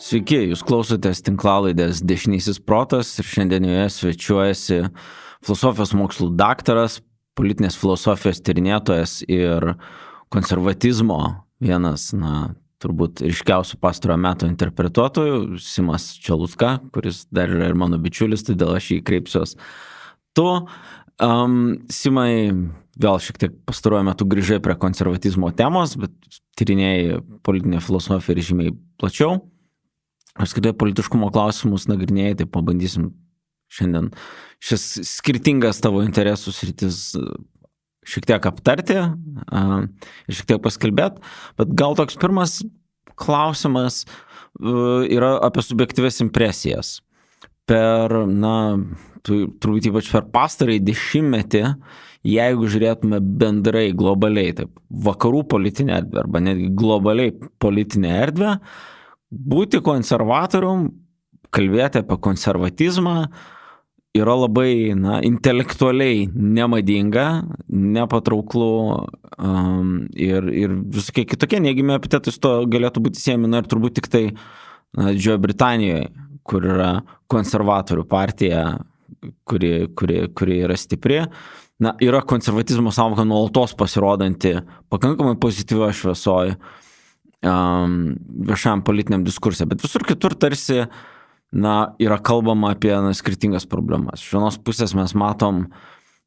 Sveiki, jūs klausotės tinklalaidės Dešinysis protas ir šiandien joje svečiuojasi filosofijos mokslų daktaras, politinės filosofijos tyrinėtojas ir konservatizmo vienas, turbūt ryškiausių pastarojo meto interpretuotojų, Simas Čelutka, kuris dar yra ir mano bičiulis, todėl aš jį kreipsiuos. Tu, Simai, vėl šiek tiek pastaruoju metu grįžai prie konservatizmo temos, bet tyrinėjai politinę filosofiją ir žymiai plačiau. Apskritai politiškumo klausimus nagrinėjai, tai pabandysim šiandien šis skirtingas tavo interesų sritis šiek tiek aptarti ir šiek tiek paskalbėti, bet gal toks pirmas klausimas yra apie subjektyvias impresijas. Turbūt ypač per pastarąjį dešimtmetį, jeigu žiūrėtume bendrai, globaliai, taip, vakarų politinę erdvę arba netgi globaliai politinę erdvę, būti konservatorium, kalbėti apie konservatizmą yra labai, intelektualiai nemadinga, nepatrauklu ir visokie kitokie neigiami epitetai su to galėtų būti siejami, ir turbūt tik tai Didžiojoje Britanijoje, kur yra konservatorių partija, kuri yra stipri. Yra konservatizmo sąvoka nuolatos pasirodanti pakankamai pozityvioje šviesoje viešam politiniam diskursui, bet visur kitur tarsi yra kalbama apie skirtingas problemas. Iš vienos pusės mes matom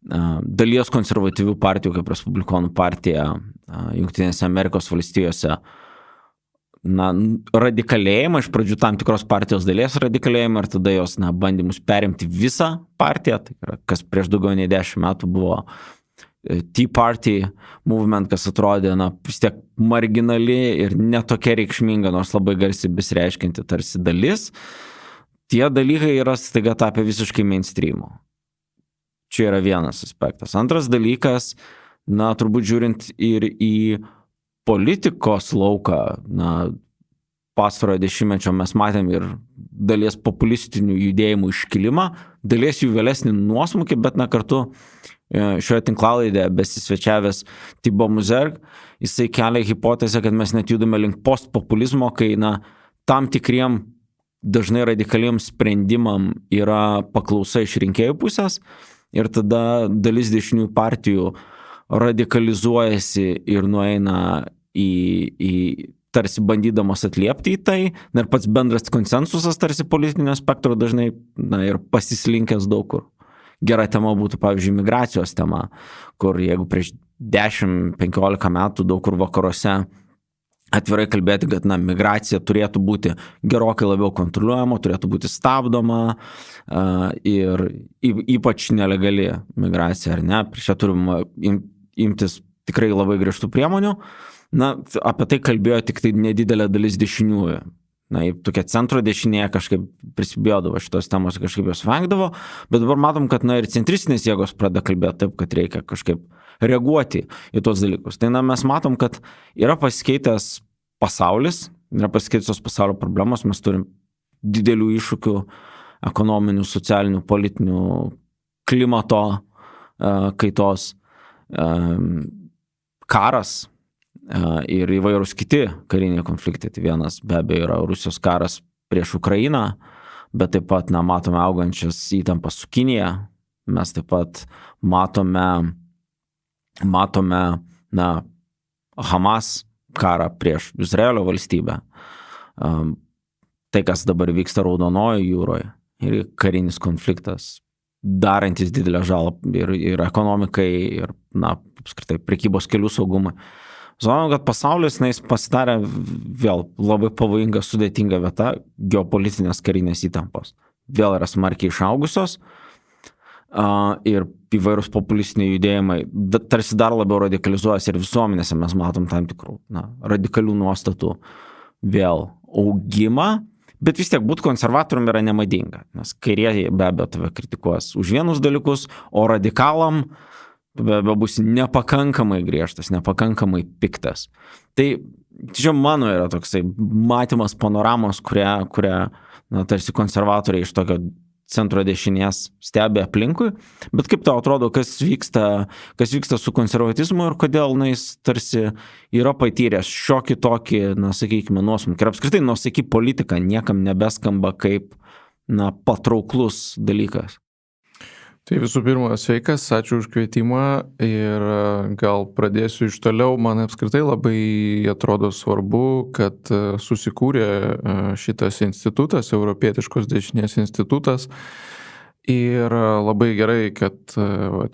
dalies konservatyvių partijų, kaip Respublikonų partija Jungtinėse Amerikos valstijose, radikalėjimą, iš pradžių tam tikros partijos dalies radikalėjimą ir tada jos bandymus perimti visą partiją, tai yra, kas prieš daugiau nei 10 metų buvo Tea Party movement, kas atrodė vis tiek marginali ir netokia reikšminga, nors labai garsiai besireiškianti tarsi dalis. Tie dalykai yra staiga tapę visiškai mainstreamu. Čia yra vienas aspektas. Antras dalykas, turbūt žiūrint ir į politikos lauką, pastarojo dešimtmečio mes matėm ir dalies populistinių judėjimų iškilimą, dalies jų vėlesnį nuosmukį, bet kartu šioje tinklalaidėje besisvečiavęs Thibaut Muzerg, jisai kelia hipotezę, kad mes net judame link postpopulizmo, kai tam tikriem dažnai radikaliems sprendimam yra paklausa iš rinkėjų pusės ir tada dalis dešiniųjų partijų radikalizuojasi ir nueina į tarsi bandydamos atliepti į tai, ir pats bendras konsensusas tarsi politinio spektro dažnai ir pasislinkęs daug kur. Gera tema būtų, pavyzdžiui, migracijos tema, kur jeigu prieš 10-15 metų daug kur vakaruose atvirai kalbėti, kad migracija turėtų būti gerokai labiau kontroliuojama, turėtų būti stabdoma ir ypač nelegali migracija, ar ne, prieš ją turime imtis tikrai labai griežtų priemonių, apie tai kalbėjo tik tai nedidelė dalis dešiniųjų. Tokia centro dešinėje kažkaip prisibijodavo šitos temos, kažkaip jos vengdavo, bet dabar matom, kad ir centristinės jėgos pradeda kalbėti taip, kad reikia kažkaip reaguoti į tos dalykus. Tai mes matom, kad yra pasikeitęs pasaulis, yra pasikeitusios pasaulio problemos, mes turim didelių iššūkių ekonominių, socialinių, politinių, klimato kaitos, karas ir įvairūs kiti kariniai konfliktai. Tai vienas be abejo yra Rusijos karas prieš Ukrainą, bet taip pat matome augančias įtampas su Kinija, mes taip pat matome Hamas karą prieš Izraelio valstybę, tai kas dabar vyksta Raudonojoje jūroje ir karinis konfliktas, darantis didelę žalą ir ekonomikai, ir apskritai prekybos kelių saugumui. Žinau, kad pasaulis pasidarė vėl labai pavojinga, sudėtinga vieta, geopolitinės karinės įtampos. Vėl yra smarkiai išaugusios ir įvairūs populistiniai judėjimai tarsi dar labiau radikalizuojasi ir visuomenėse mes matom tam tikrų radikalių nuostatų vėl augimą, bet vis tiek būti konservatorium yra nemadinga, nes kairieji be abejo tave kritikuos už vienus dalykus, o radikalam bus nepakankamai griežtas, nepakankamai piktas. Tai čia mano yra toksai matymas panoramos, kurią tarsi konservatoriai iš tokio centro dešinės stebi aplinkui, bet kaip tau atrodo, kas vyksta su konservatizmu ir kodėl jis tarsi yra patyręs šiokį tokį, sakykime, nuosmukį. Ir apskritai nuosaiki politika niekam nebeskamba kaip, patrauklus dalykas. Tai visų pirma, sveikas, ačiū už kvietimą ir gal pradėsiu iš toliau. Man apskritai labai atrodo svarbu, kad susikūrė šitas institutas, Europietiškos dešinės institutas. Ir labai gerai, kad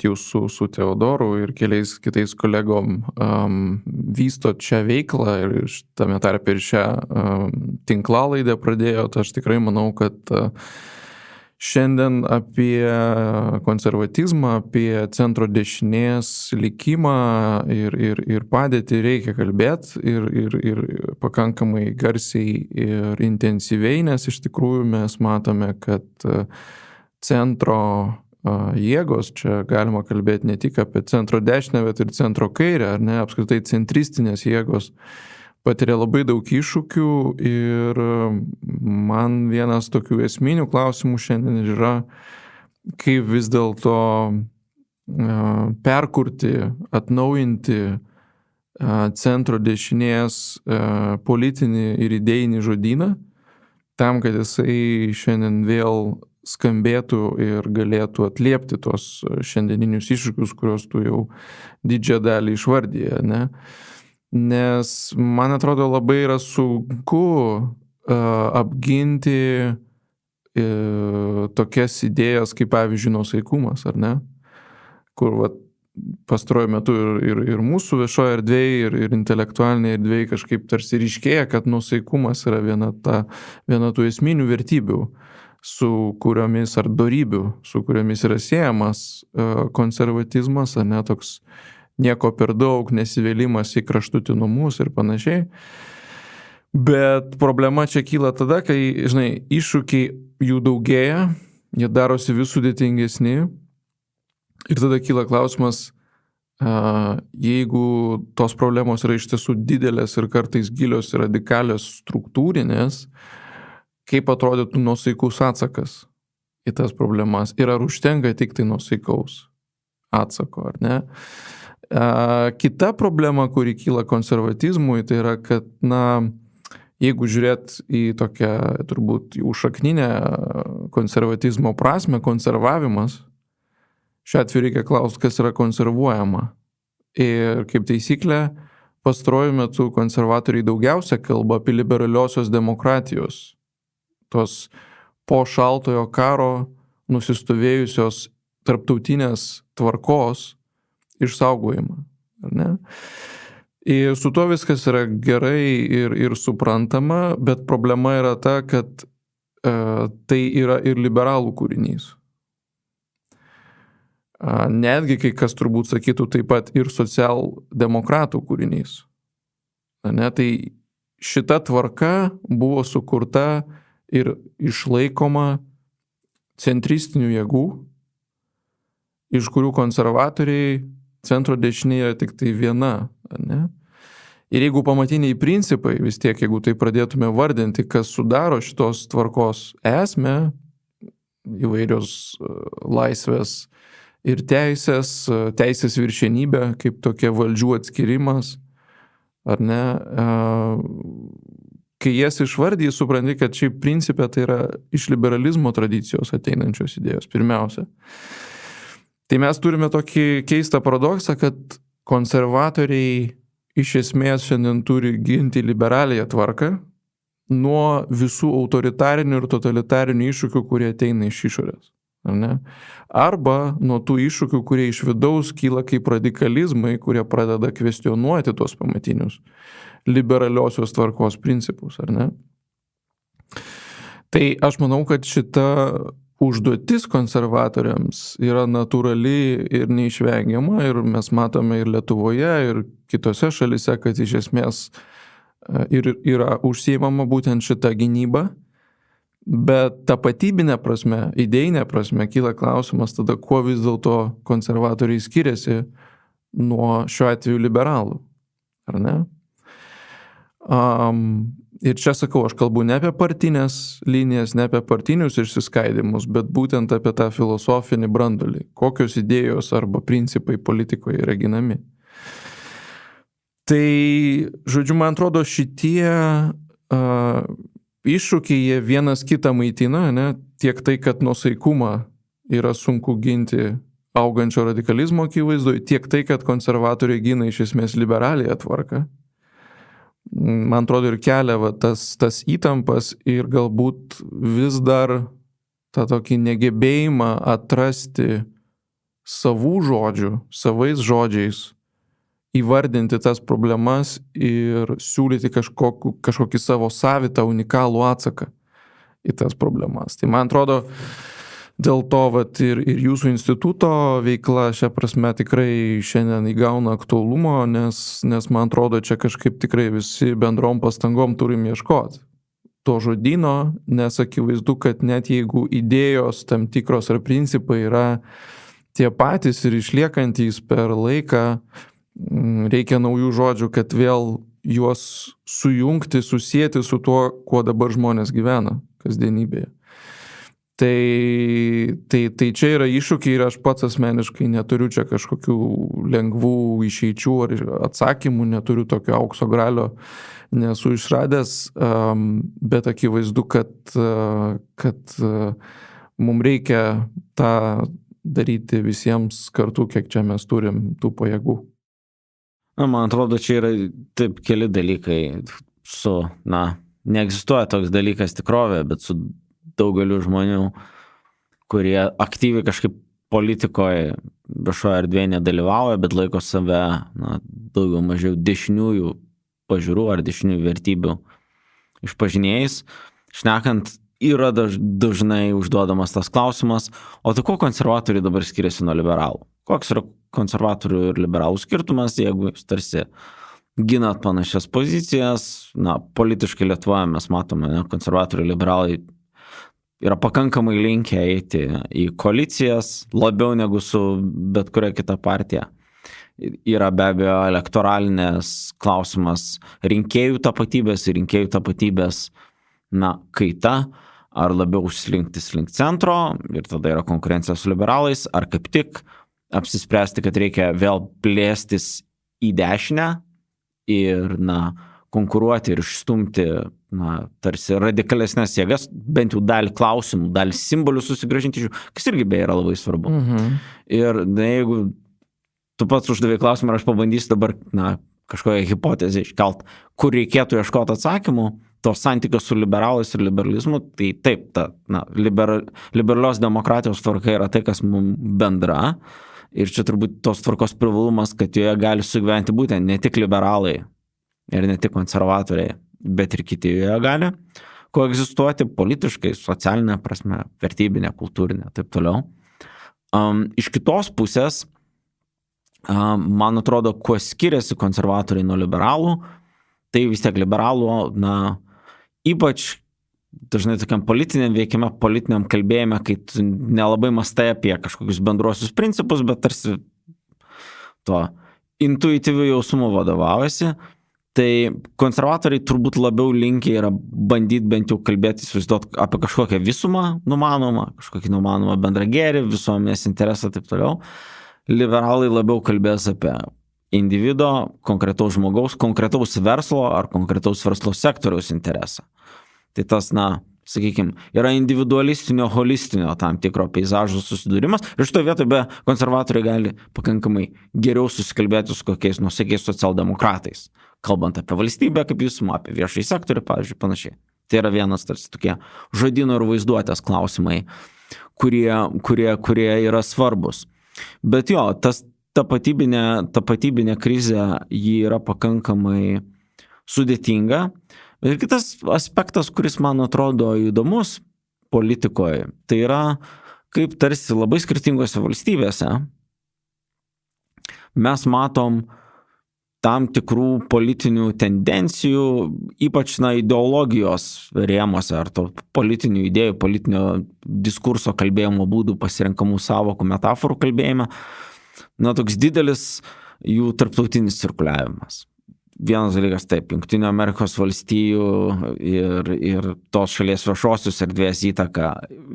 jūs su Teodoru ir keliais kitais kolegom vystot šią veiklą ir tame tarpe ir šią tinklalaidę pradėjot. Aš tikrai manau, kad šiandien apie konservatizmą, apie centro dešinės likimą ir padėtį reikia kalbėti ir pakankamai garsiai ir intensyviai, nes iš tikrųjų mes matome, kad centro jėgos, čia galima kalbėti ne tik apie centro dešinę, bet ir centro kairę, ar ne, apskritai centristinės jėgos patiria labai daug iššūkių ir man vienas tokių esminių klausimų šiandien yra, kaip vis dėlto perkurti, atnaujinti centro dešinės politinį ir idėjinį žodyną, tam, kad jisai šiandien vėl skambėtų ir galėtų atliepti tos šiandieninius iššūkius, kuriuos tu jau didžiąją dalį išvardėjai, ne? Nes man atrodo labai yra sunku apginti tokias idėjas kaip pavyzdžiui nuosaikumas, ar ne? Kur pastaruoju metu ir mūsų viešoje erdvėje ir intelektualinėje erdvėje kažkaip tarsi ryškėja, kad nuosaikumas yra viena tų esminių vertybių, su kuriomis ar dorybių, su kuriomis yra siejamas konservatizmas, ar ne, toks nieko per daug, nesivėlimas į kraštutinumus ir panašiai. Bet problema čia kyla tada, kai, iššūkiai jų daugėja, jie darosi vis sudėtingesni ir tada kyla klausimas, jeigu tos problemos yra iš tiesų didelės ir kartais gilios ir radikalios struktūrinės, kaip atrodytų nuosaikus atsakas į tas problemas ir ar užtenka tik tai nuosaikaus atsako, ar ne? Kita problema, kuri kyla konservatizmui, tai yra, kad, jeigu žiūrėt į tokią, turbūt, užšakninę konservatizmo prasme, konservavimas, šiuo atveju reikia klausti, kas yra konservuojama. Ir kaip taisyklė, pastaruoju metu konservatoriai daugiausia kalba apie liberaliosios demokratijos, tos po šaltojo karo nusistovėjusios tarptautinės tvarkos išsaugojimą, ar ne? Ir su to viskas yra gerai ir suprantama, bet problema yra ta, kad tai yra ir liberalų kūrinys. Netgi kai kas turbūt sakytų taip pat ir socialdemokratų kūrinys. Ne? Tai šita tvarka buvo sukurta ir išlaikoma centristinių jėgų, iš kurių konservatoriai centro dešinė yra tik tai viena, ne? Ir jeigu pamatiniai principai, vis tiek, jeigu tai pradėtume vardinti, kas sudaro šitos tvarkos esmę, įvairios laisvės ir teisės viršenybė, kaip tokia valdžių atskirimas, ar ne, kai jas išvardyji, supranti, kad šiaip principė tai yra iš liberalizmo tradicijos ateinančios idėjos, pirmiausia. Tai mes turime tokį keistą paradoksą, kad konservatoriai iš esmės šiandien turi ginti liberaliąją tvarką nuo visų autoritarinių ir totalitarinių iššūkių, kurie ateina iš išorės. Ar ne? Arba nuo tų iššūkių, kurie iš vidaus kyla kaip radikalizmai, kurie pradeda kvestionuoti tuos pamatinius liberaliosios tvarkos principus. Ar ne? Tai aš manau, kad šita užduotis konservatoriams yra natūrali ir neišvengiama ir mes matome ir Lietuvoje, ir kitose šalise, kad iš esmės ir yra užsiimama būtent šita gynyba, bet tapatybinė prasme, idėjinė prasme kyla klausimas tada, kuo vis dėlto konservatoriai skiriasi nuo šiuo atveju liberalų, ar ne? Ir čia sakau, aš kalbu ne apie partinės linijas, ne apie partinius išsiskaidimus, bet būtent apie tą filosofinį brandulį. Kokios idėjos arba principai politikoje yra ginami. Tai, žodžiu, man atrodo, šitie iššūkiai jie vienas kitą maitina, ne? Tiek tai, kad nuosaikumą yra sunku ginti augančio radikalizmo akivaizdoje, tiek tai, kad konservatoriai gina iš esmės liberaliąją tvarką. Man atrodo ir kelia tas įtampas ir galbūt vis dar tą tokį negebėjimą atrasti savų žodžių, savais žodžiais, įvardinti tas problemas ir siūlyti kažkokį savo savitą unikalų atsaką į tas problemas. Tai man atrodo, dėl to ir jūsų instituto veikla šią prasme tikrai šiandien įgauna aktualumo, nes man atrodo, čia kažkaip tikrai visi bendrom pastangom turim ieškoti to žodyno, nes akivaizdu, kad net jeigu idėjos tam tikros ar principai yra tie patys ir išliekantys per laiką, reikia naujų žodžių, kad vėl juos sujungti, susieti su tuo, kuo dabar žmonės gyvena kasdienybėje. Tai čia yra iššūkiai ir aš pats asmeniškai neturiu čia kažkokių lengvų išeičių ar atsakymų, neturiu tokio aukso gralio, nesu išradęs, bet akivaizdu, kad mums reikia tą daryti visiems kartu, kiek čia mes turim tų pajėgų. Man atrodo, čia yra taip keli dalykai neegzistuoja toks dalykas tikrovė, bet su daugeliu žmonių, kurie aktyviai kažkaip politikoje viešoje erdvėje nedalyvauja, bet laiko save daugiau mažiau dešiniųjų pažiūrų ar dešiniųjų vertybių išpažinėjais. Šnekant, yra dažnai užduodamas tas klausimas, o tai kuo konservatoriai dabar skiriasi nuo liberalų? Koks yra konservatorių ir liberalų skirtumas, jeigu jūs tarsi ginat panašias pozicijas? Politiškai Lietuvoje mes matome, konservatoriai liberalai yra pakankamai linkę eiti į koalicijas, labiau negu su bet kuria kita partija. Yra be abejo elektoralinės klausimas rinkėjų tapatybės ir rinkėjų tapatybės kaita, ar labiau užslinkti link centro ir tada yra konkurencija su liberalais, ar kaip tik apsispręsti, kad reikia vėl plėstis į dešinę ir konkuruoti ir išstumti tarsi radikalesnės jėgas, bent jau dalį klausimų, dalį simbolių susigrąžinti, kas irgi beje yra labai svarbu. Ir jeigu tu pats uždavai klausimą, ar aš pabandysiu dabar kažkokią hipotezę iškelt, kur reikėtų ieškoti atsakymų, to santykio su liberalais ir liberalizmu, tai taip, liberalios demokratijos tvarka yra tai, kas mums bendra. Ir čia turbūt tos tvarkos privalumas, kad joje gali sugyventi būtent ne tik liberalai ir ne tik konservatoriai, bet ir kiti joje gali koegzistuoti politiškai, socialinė prasme, vertybinė, kultūrinė, taip toliau. Iš kitos pusės, man atrodo, kuo skiriasi konservatoriai nuo liberalų, tai vis tiek liberalų, ypač dažnai tokiam politiniam veikime, politiniam kalbėjime, kai tu nelabai mastai apie kažkokius bendruosius principus, bet tarsi to intuityviu jausmu vadovaujasi. Tai konservatoriai turbūt labiau linkę yra bandyti bent jau kalbėti, įsivaizduoti apie kažkokią visumą numanomą, kažkokį numanomą bendrą gėrį, visuomenės interesą, taip toliau. Liberalai labiau kalbės apie individo, konkretaus žmogaus, konkretaus verslo ar konkretaus verslo sektoriaus interesą. Tai tas, sakykime, yra individualistinio, holistinio tam tikro peizažo susidūrimas. Ir šito vietoje be konservatoriai gali pakankamai geriau susikalbėti su kokiais nuosaikiais socialdemokratais, kalbant apie valstybę kaip visumą, apie viešąjį sektorių, pavyzdžiui, panašiai. Tai yra vienas tarsi tokie žodyno ir vaizduotės klausimai, kurie yra svarbus. Bet jo, tas tapatybinė krizė, ji yra pakankamai sudėtinga. Ir kitas aspektas, kuris man atrodo įdomus politikoje, tai yra, kaip tarsi labai skirtingose valstybėse mes matom tam tikrų politinių tendencijų, ypač ideologijos rėmuose, ar to politinių idėjų, politinio diskurso kalbėjimo būdų, pasirenkamų sąvokų, metaforų kalbėjime, toks didelis jų tarptautinis cirkuliavimas. vienas dalykas taip, Jungtinių Amerikos valstijų ir tos šalies viešosios erdvės įtaka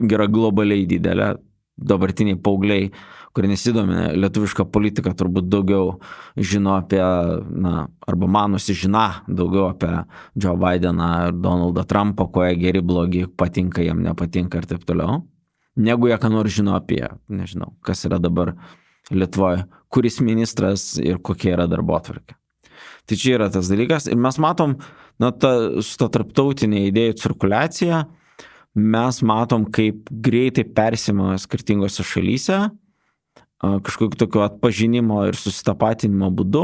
yra globaliai didelė. Dabartiniai paaugliai, kurie nesidomi lietuvišką politiką, turbūt daugiau žino apie, arba manosi žina daugiau apie Joe Bideną ir Donaldą Trumpą, ko jie geri, blogi, patinka jiem, nepatinka ir taip toliau, negu jie ką nors žino apie, nežinau, kas yra dabar Lietuvoje, kuris ministras ir kokia yra darbotvarkė. Tai čia yra tas dalykas ir mes matom, su ta tarptautinė idėjų cirkuliacija, mes matom, kaip greitai persima skirtingose šalyse, kažkokiu tokiu atpažinimo ir susitapatinimo būdu,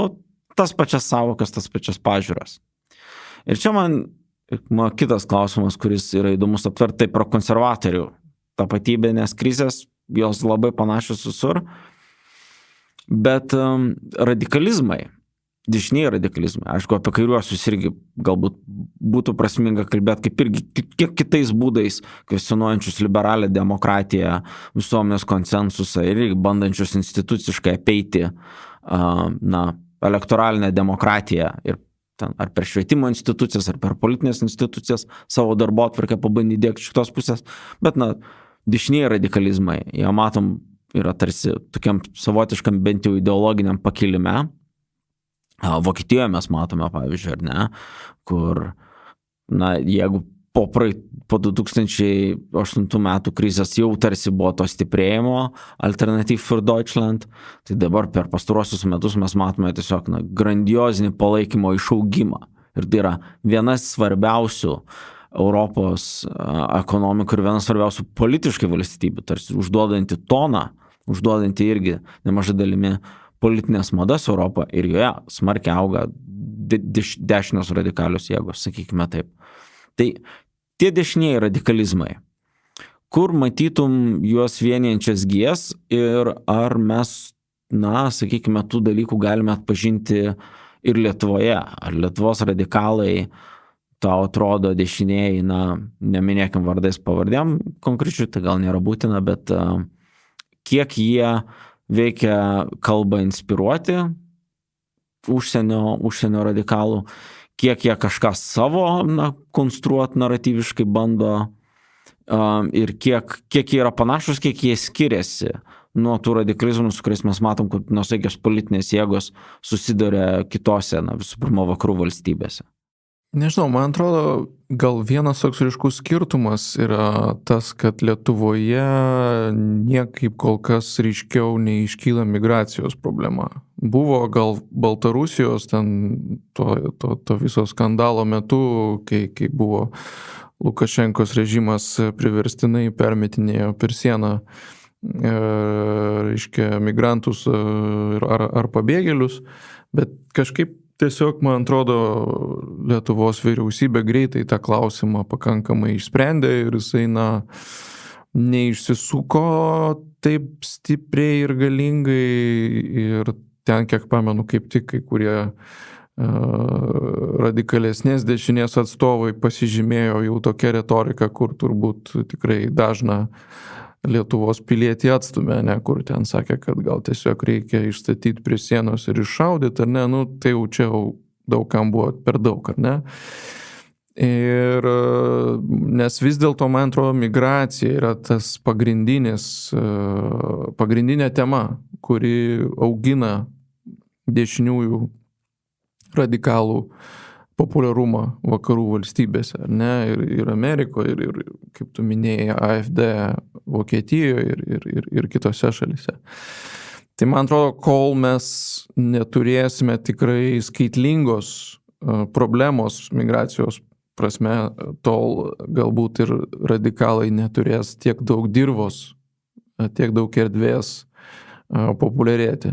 tas pačias savokas, tas pačias pažiūras. Ir čia man kitas klausimas, kuris yra įdomus aptverti, tai pro konservatorių tapatybė, nes krizės, jos labai panašios visur, bet radikalizmai, dešiniai radikalizmai, aišku, apie kairiuosius irgi galbūt būtų prasminga kalbėti kaip irgi kiek kitais būdais, kvestionuojančius liberalią demokratiją, visuomenės konsensusą ir bandančius instituciškai apeiti elektoralinę demokratiją ir ten, ar per švietimo institucijas, ar per politinės institucijas savo darbotvarkę pabandyti dėkti šitos pusės, bet dešiniai radikalizmai, jie matom, yra tarsi tokiam savotiškam bent jau ideologiniam pakilime. Vokietijoje mes matome, pavyzdžiui, ar ne, kur, jeigu po 2008 metų krizės jau tarsi buvo to stiprėjimo Alternative für Deutschland, tai dabar per pastaruosius metus mes matome tiesiog grandiozinį palaikymo išaugimą. Ir tai yra vienas svarbiausių Europos ekonomikų ir vienas svarbiausių politiškai valstybių, tarsi užduodanti toną, užduodanti irgi nemažai dalimi politinės madas Europą ir joje smarkiai auga dešinios radikalios jėgos, sakykime taip. Tai tie dešinieji radikalizmai, kur matytum juos vienijančias gijas ir ar mes, sakykime, tų dalykų galime atpažinti ir Lietuvoje, ar Lietuvos radikalai tau atrodo dešinieji, neminėkim vardais pavardėm konkrečiai, tai gal nėra būtina, bet kiek jie veikia kalbą inspiruoti užsienio radikalų, kiek jie kažką savo konstruoti naratyviškai bando ir kiek jie yra panašus, kiek jie skiriasi nuo tų radikalizmų, su kuriais mes matom, kad nuosaikios politinės jėgos susiduria kitose, visų pirma, vakarų valstybėse. Nežinau, man atrodo, gal vienas toks ryškus skirtumas yra tas, kad Lietuvoje niekaip kol kas ryškiau neiškyla migracijos problema. Buvo gal Baltarusijos ten to viso skandalo metu, kai buvo Lukašenkos režimas priverstinai permetinėjo per sieną migrantus ar pabėgėlius, bet kažkaip tiesiog, man atrodo, Lietuvos vyriausybė greitai tą klausimą pakankamai išsprendė ir jisai, neišsisuko taip stipriai ir galingai ir ten, kiek pamenu, kaip tik kai kurie radikalesnės dešinės atstovai pasižymėjo jau tokia retorika, kur turbūt tikrai dažna Lietuvos pilietį atstumė, kur ten sakė, kad gal tiesiog reikia išstatyti prie sienos ir iššaudyti, ar ne, tai jau čia daug kam buvo per daug, ar ne. Ir nes vis dėlto, man atrodo, migracija yra tas pagrindinė tema, kuri augina dešiniųjų radikalų populiarumą vakarų valstybėse, ar ne, ir Amerikoje, ir kaip tu minėjai, AfD Vokietijoje ir kitose šalyse. Tai man atrodo, kol mes neturėsime tikrai skaitlingos problemos migracijos prasme, tol galbūt ir radikalai neturės tiek daug dirvos, tiek daug erdvės populiarėti.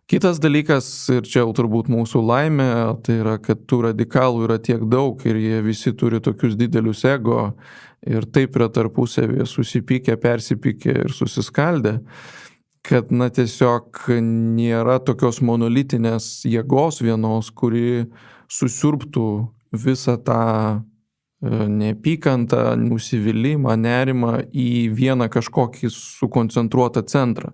Kitas dalykas, ir čia jau turbūt mūsų laimė, tai yra, kad tų radikalų yra tiek daug ir jie visi turi tokius didelius ego ir taip yra tarpusavėje susipykę, persipykę ir susiskaldę, kad tiesiog nėra tokios monolitinės jėgos vienos, kuri susiurbtų visą tą neapykantą, nusivylimą, nerimą į vieną kažkokį sukoncentruotą centrą.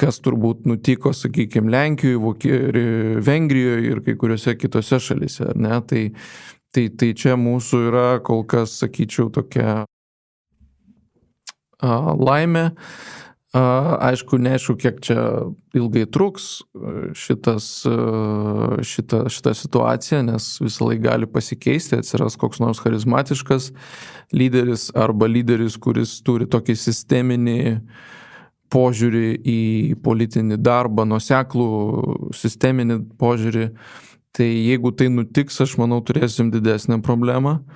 kas turbūt nutiko, sakykime, Lenkijoje, Vengrijoje ir kai kuriuose kitose šalyse, ar ne? Tai čia mūsų yra kol kas, sakyčiau, tokia laimė. Aišku, neaišku, kiek čia ilgai truks šita situacija, nes visą laiką gali pasikeisti, atsiras koks nors charizmatiškas lyderis arba lyderis, kuris turi tokį sisteminį požiūrį į politinį darbą, nuoseklų sisteminį požiūrį. Tai jeigu tai nutiks, aš manau, turėsim didesnę problemą.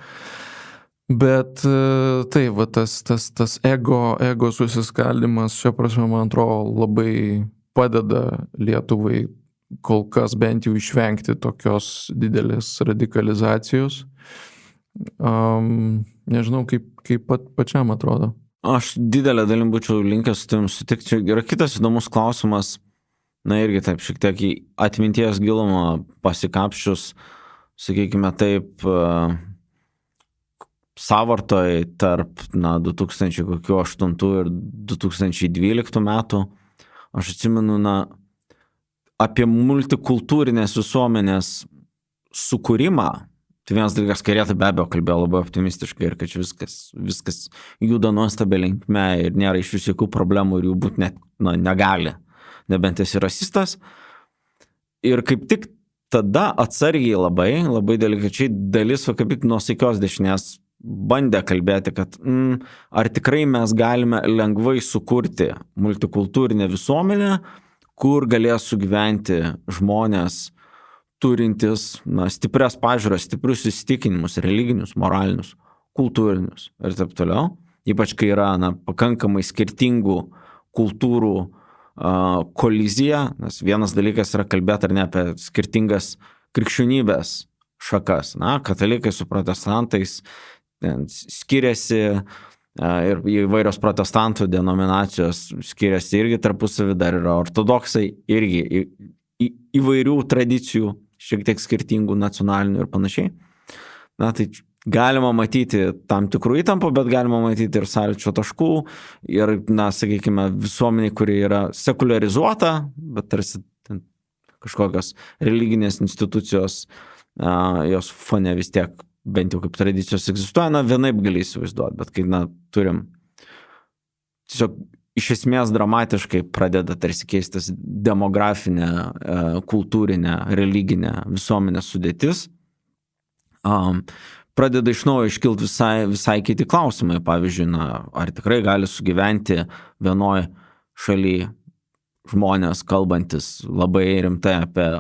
Bet tai, va, tas ego susiskaldimas, šia prasme, man atrodo, labai padeda Lietuvai kol kas bent jau išvengti tokios didelės radikalizacijos. Nežinau, kaip pačiam atrodo. Aš didelę dalim būčiau linkęs su tavim sutikti. Yra kitas įdomus klausimas, na irgi taip šiek tiek į atminties gilumą pasikapščius, sakykime taip, sąvartoj tarp 2008 ir 2012 metų. Aš atsimenu, apie multikultūrinės visuomenės sukūrimą. Tai vienas dalykas, kairė be abejo kalbėjo labai optimistiškai ir kad viskas juda nuostabia linkme ir nėra iš vis jokių problemų ir jų būti net negali, nebent esi rasistas. Ir kaip tik tada atsargiai labai delikačiai dalis kaip tik nuosaikios dešinės bandė kalbėti, kad ar tikrai mes galime lengvai sukurti multikultūrinę visuomenę, kur galės sugyventi žmonės turintis stiprias pažiūras, stiprius įsitikinimus, religinius, moralinius, kultūrinius ir taip toliau. Ypač kai yra pakankamai skirtingų kultūrų kolizija, nes vienas dalykas yra kalbėti ar ne apie skirtingas krikščionybės šakas. Katalikai su protestantais skiriasi ir įvairios protestantų denominacijos skiriasi irgi tarpusavy, dar yra ortodoksai irgi įvairių tradicijų, šiek tiek skirtingų nacionalinių ir panašiai. Tai galima matyti tam tikrų įtampų, bet galima matyti ir sąlyčio taškų ir, sakykime, visuomenė, kuri yra sekuliarizuota, bet tarsi kažkokios religinės institucijos, jos fone vis tiek bent jau kaip tradicijos egzistuoja, vienaip gali įsivaizduoti, bet kai turim tiesiog iš esmės dramatiškai pradeda tarsi keistis demografinė, kultūrinė, religinė visuomenės sudėtis, pradeda iš naujo iškilti visai kiti klausimai. Pavyzdžiui, ar tikrai gali sugyventi vienoj šaly žmonės kalbantis labai rimtai apie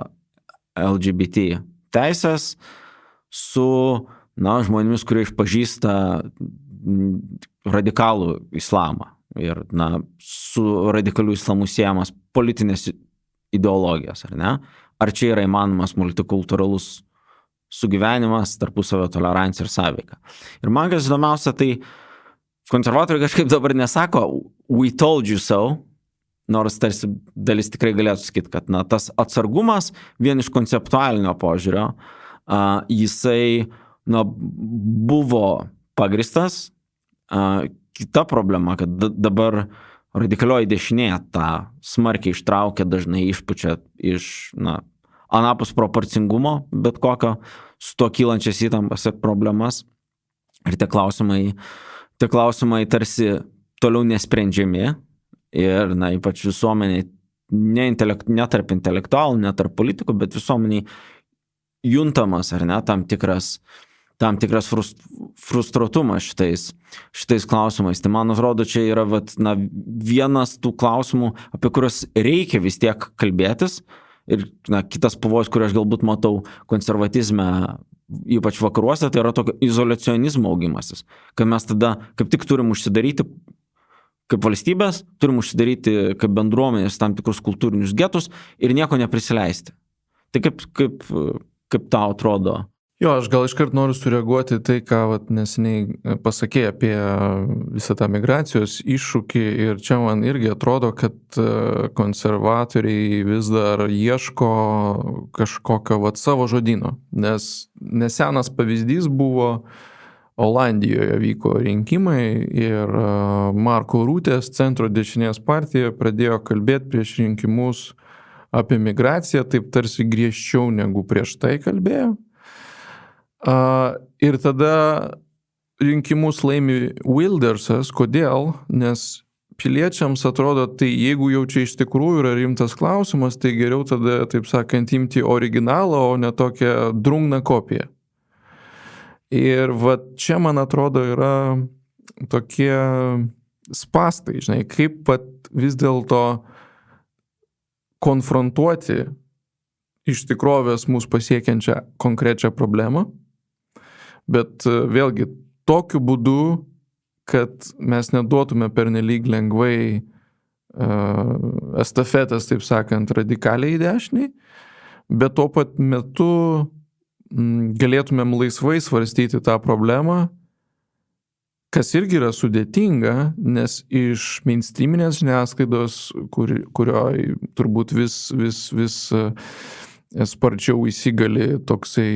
LGBT teisės su žmonėmis, kurie išpažįsta radikalų islamą ir su radikaliu islamu siejamas politinės ideologijos, ar ne? Ar čia yra įmanomas multikulturalus sugyvenimas, tarpusavio tolerancija ir sąveika? Ir man kas įdomiausia, tai konservatoriai kažkaip dabar nesako we told you so, nors tarsi dalis tikrai galėtų sakyti, kad tas atsargumas vien iš konceptualinio požiūrio, jisai buvo pagristas. Kita problema, kad dabar radikalioji dešinė tą smarkiai ištraukia, dažnai išpučia iš anapus proporcingumo, bet kokio su to kylančias įtampas ir problemas. Ir tie klausimai tarsi toliau nesprendžiami ir ypač visuomeniai, ne tarp intelektualų, ne tarp politikų, bet visuomeniai juntamas, ar ne, tam tikras frustruotumas šitais klausimais. Tai man atrodo, čia yra vienas tų klausimų, apie kuriuos reikia vis tiek kalbėtis. Ir kitas pavojus, kurį aš galbūt matau konservatizme, ypač vakaruose, tai yra tokio izoliacionizmo augimasis. Kad mes tada kaip tik turim užsidaryti kaip valstybės, turim užsidaryti kaip bendruomenės tam tikrus kultūrinius getus ir nieko neprisileisti. Tai kaip tau atrodo? Jo, aš gal iškart noriu sureaguoti tai, ką neseniai pasakė apie visą tą migracijos iššūkį ir čia man irgi atrodo, kad konservatoriai vis dar ieško kažkokio savo žodyno, nes nesenas pavyzdys buvo Olandijoje vyko rinkimai ir Marko Rūtės centro dešinės partija pradėjo kalbėti prieš rinkimus apie migraciją, taip tarsi griežčiau negu prieš tai kalbėjo. Ir tada rinkimus laimi Wildersas. Kodėl? Nes piliečiams atrodo, tai jeigu jau čia iš tikrųjų yra rimtas klausimas, tai geriau tada, taip sakant, imti originalą, o ne tokią drungną kopiją. Ir va čia, man atrodo, yra tokie spastai, žinai, kaip pat vis dėlto konfrontuoti iš tikrovės mūsų pasiekiančią konkrečią problemą, bet vėlgi tokiu būdu, kad mes neduotume pernelyg lengvai estafetės, taip sakant, radikaliai dešiniai, bet tuo pat metu galėtumėm laisvai svarstyti tą problemą, kas irgi yra sudėtinga, nes iš mainstreaminės žiniasklaidos, kurioje turbūt vis sparčiau įsigali toksai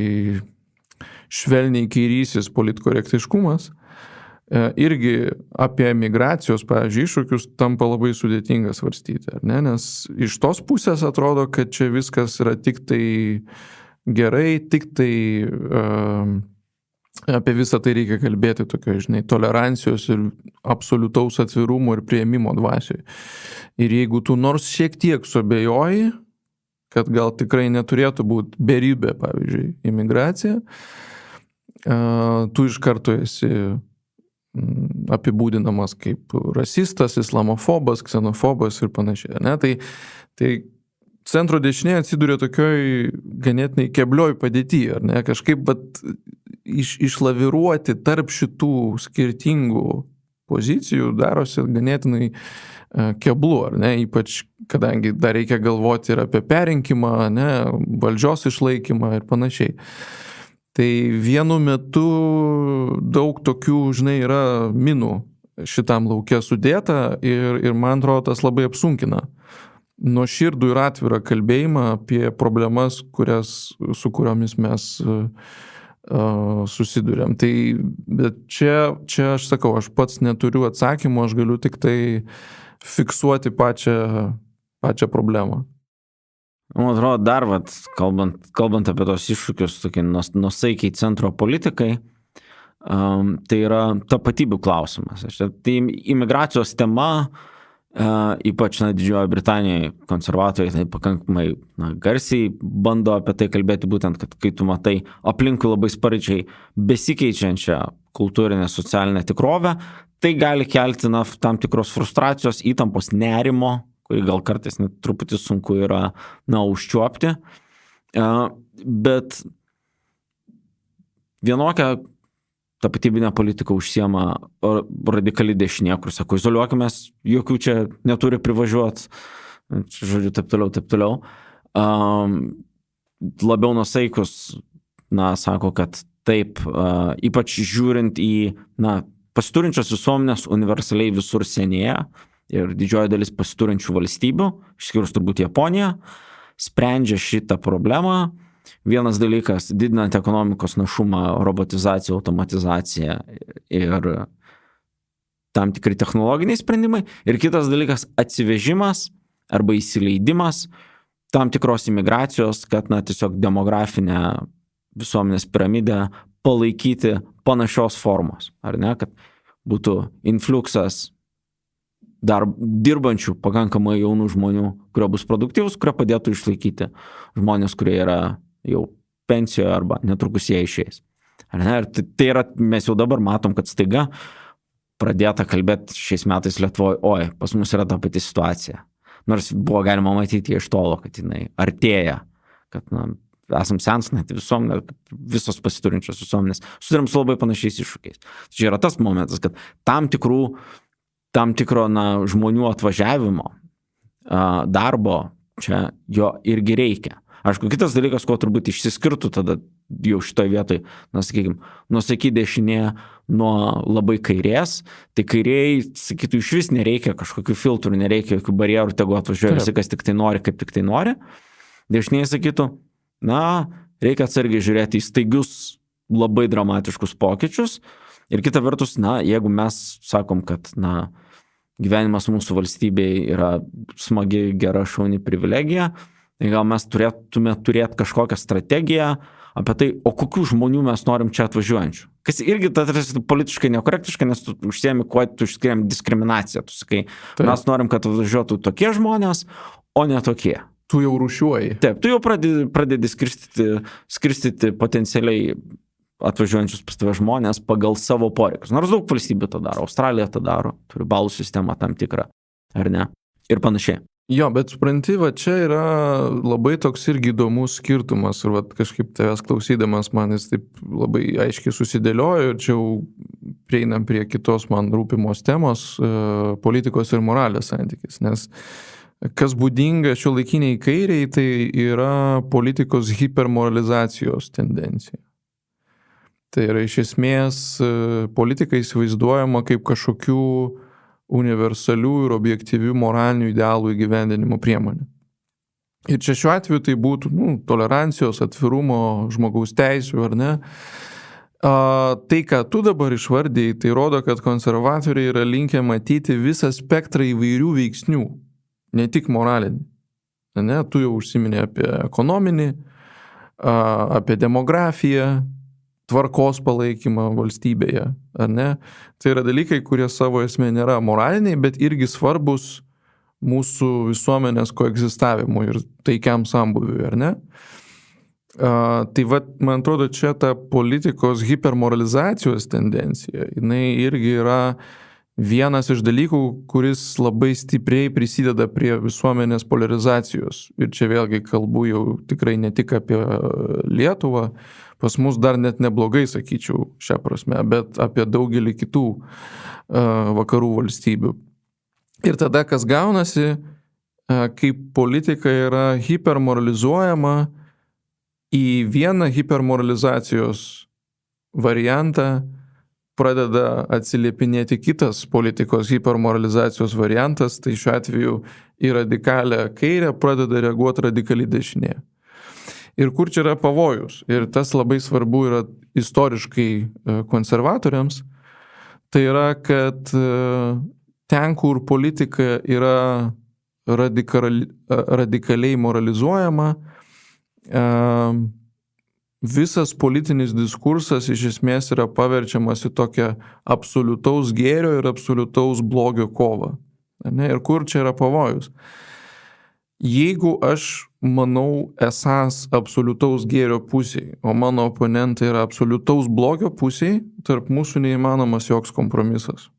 švelniai kairysis politkorektiškumas, irgi apie migracijos, pavyzdžiui, iššūkius tampa labai sudėtinga svarstyti, ar ne? Nes iš tos pusės atrodo, kad čia viskas yra tik tai gerai, tik tai apie visą tai reikia kalbėti tokio, žinai, tolerancijos ir absoliutaus atvirumo ir priėmimo dvasioje. Ir jeigu tu nors šiek tiek suabejoji, kad gal tikrai neturėtų būti beribė, pavyzdžiui, imigracija, tu iš karto esi apibūdinamas kaip rasistas, islamofobas, ksenofobas ir panašiai. Ne? Tai centro dešinė atsiduria tokioj ganėtinai keblioj padėty, ar ne? Kažkaip išlaviruoti tarp šitų skirtingų pozicijų darosi ganėtinai keblu, ar ne? Ypač kadangi dar reikia galvoti ir apie perrinkimą, ne? Valdžios išlaikymą ir panašiai. Tai vienu metu daug tokių, žinai, yra minų šitam lauke sudėta ir man atrodo tas labai apsunkina nuoširdų ir atvirą kalbėjimą apie problemas, su kuriomis mes susiduriam. Tai bet čia aš sakau, aš pats neturiu atsakymų, aš galiu tik tai fiksuoti pačią problemą. Man atrodo, dar, kalbant apie tos iššūkius, tokie nusaikiai centro politikai, tai yra tapatybių klausimas. Tai imigracijos tema, ypač Didžiojoje Britanijoje konservatoriai tai pakankamai garsiai bando apie tai kalbėti, būtent, kad kai tu matai aplinkui labai sparčiai besikeičiančią kultūrinę socialinę tikrovę, tai gali kelti tam tikros frustracijos, įtampos, nerimo, kurį gal kartais net truputį sunku yra užčiuopti. Bet vienokią tapatybinę politiką užsiema radikali dešinė, kur sako, izoliuokimės, jokių čia neturi privažiuoti, žodžiu, taip toliau. Labiau nusaikus, sako, kad taip, ypač žiūrint į, pasiturinčios visuomenės universaliai visur senėja ir didžioji dalis pasiturinčių valstybių, išskyrus turbūt Japoniją, sprendžia šitą problemą. Vienas dalykas, didinant ekonomikos našumą, robotizaciją, automatizaciją ir tam tikri technologiniai sprendimai. Ir kitas dalykas, atsivežimas arba įsileidimas tam tikros imigracijos, kad tiesiog demografinę visuomenės piramidę palaikyti panašios formos. Ar ne, kad būtų infliuksas dar dirbančių pakankamai jaunų žmonių, kurie bus produktyvus, kurie padėtų išlaikyti žmonės, kurie yra jau pensijoje arba netrukus jie išeis. Ar ne? Ir tai yra, mes jau dabar matom, kad staiga pradėta kalbėti šiais metais Lietuvoje, pas mus yra ta pati situacija. Nors buvo galima matyti iš tolo, kad jinai artėja, kad esam senstanti visuomenė, visos pasiturinčios visuomenės susiduriam su labai panašiais iššūkiais. Čia yra tas momentas, kad tam tikro žmonių atvažiavimo, darbo čia jo irgi reikia. Aišku, kitas dalykas, ko turbūt išsiskirtų tada jau šitoje vietoje, sakykime, nuosaiki dešinė nuo labai kairės, tai kairiai, sakytų, iš vis nereikia kažkokių filtrų, nereikia jokių barjerų, tegu atvažiuoja visi, kas tik tai nori, kaip tik tai nori. Dešiniai sakytų, reikia atsargiai žiūrėti į staigius labai dramatiškus pokyčius, Ir kita vertus, jeigu mes sakom, kad, gyvenimas mūsų valstybėje yra smagi, gera, šauni privilegija, tai gal mes turėtume turėti kažkokią strategiją apie tai, o kokių žmonių mes norim čia atvažiuojančių. Kas irgi politiškai nekorektiška, nes tu užsiemi, kuo tu išskiriam diskriminaciją. Tu sakai, mes norim, kad atvažiuotų tokie žmonės, o ne tokie. Tu jau rūšiuoji. Taip, tu jau pradedi skirstyti potencialiai atvažiuojančius pas tave žmonės pagal savo poreikius. Nors daug valstybių tą daro, Australija tą daro, turi balų sistemą tam tikrą, ar ne? Ir panašiai. Jo, bet supranti, čia yra labai toks irgi įdomus skirtumas ir kažkaip tavęs klausydamas man jis taip labai aiškiai susidėliojo ir čia jau prieinam prie kitos man rūpimos temos politikos ir moralės santykis, nes kas būdinga šiuolaikiniai kairiai, tai yra politikos hipermoralizacijos tendencija. Tai yra iš esmės politika įsivaizduojama kaip kažkokių universalių ir objektyvių moralinių idealų įgyvendinimo priemonė. Ir čia šiuo atveju tai būtų tolerancijos, atvirumo, žmogaus teisių, ar ne? Tai, ką tu dabar išvardėjai, tai rodo, kad konservatoriai yra linkę matyti visą spektrą įvairių veiksnių, ne tik moralinį. Ne? Tu jau užsiminė apie ekonominį, apie demografiją, tvarkos palaikymą valstybėje, ar ne? Tai yra dalykai, kurie savo esmė nėra moraliniai, bet irgi svarbus mūsų visuomenės koegzistavimui ir taikiam sambūviui, ar ne? Tai man atrodo, čia ta politikos hipermoralizacijos tendencija, jinai irgi yra vienas iš dalykų, kuris labai stipriai prisideda prie visuomenės polarizacijos. Ir čia vėlgi kalbu jau tikrai ne tik apie Lietuvą, pas mus dar net neblogai, sakyčiau, šią prasme, bet apie daugelį kitų vakarų valstybių. Ir tada, kas gaunasi, kaip politika yra hipermoralizuojama į vieną hipermoralizacijos variantą, pradeda atsiliepinėti kitas politikos hipermoralizacijos variantas, tai šiuo atveju į radikalią kairę pradeda reaguoti radikali dešinė. Ir kur čia yra pavojus? Ir tas labai svarbu yra istoriškai konservatoriams. Tai yra, kad ten, kur politika yra radikaliai moralizuojama, visas politinis diskursas iš esmės yra paverčiamas į tokią absoliutaus gėrio ir absoliutaus blogio kovą. Ir kur čia yra pavojus? Jeigu aš manau esąs absoliutaus gėrio pusėj, o mano oponentai yra absoliutaus blogio pusėj, tarp mūsų neįmanomas joks kompromisas.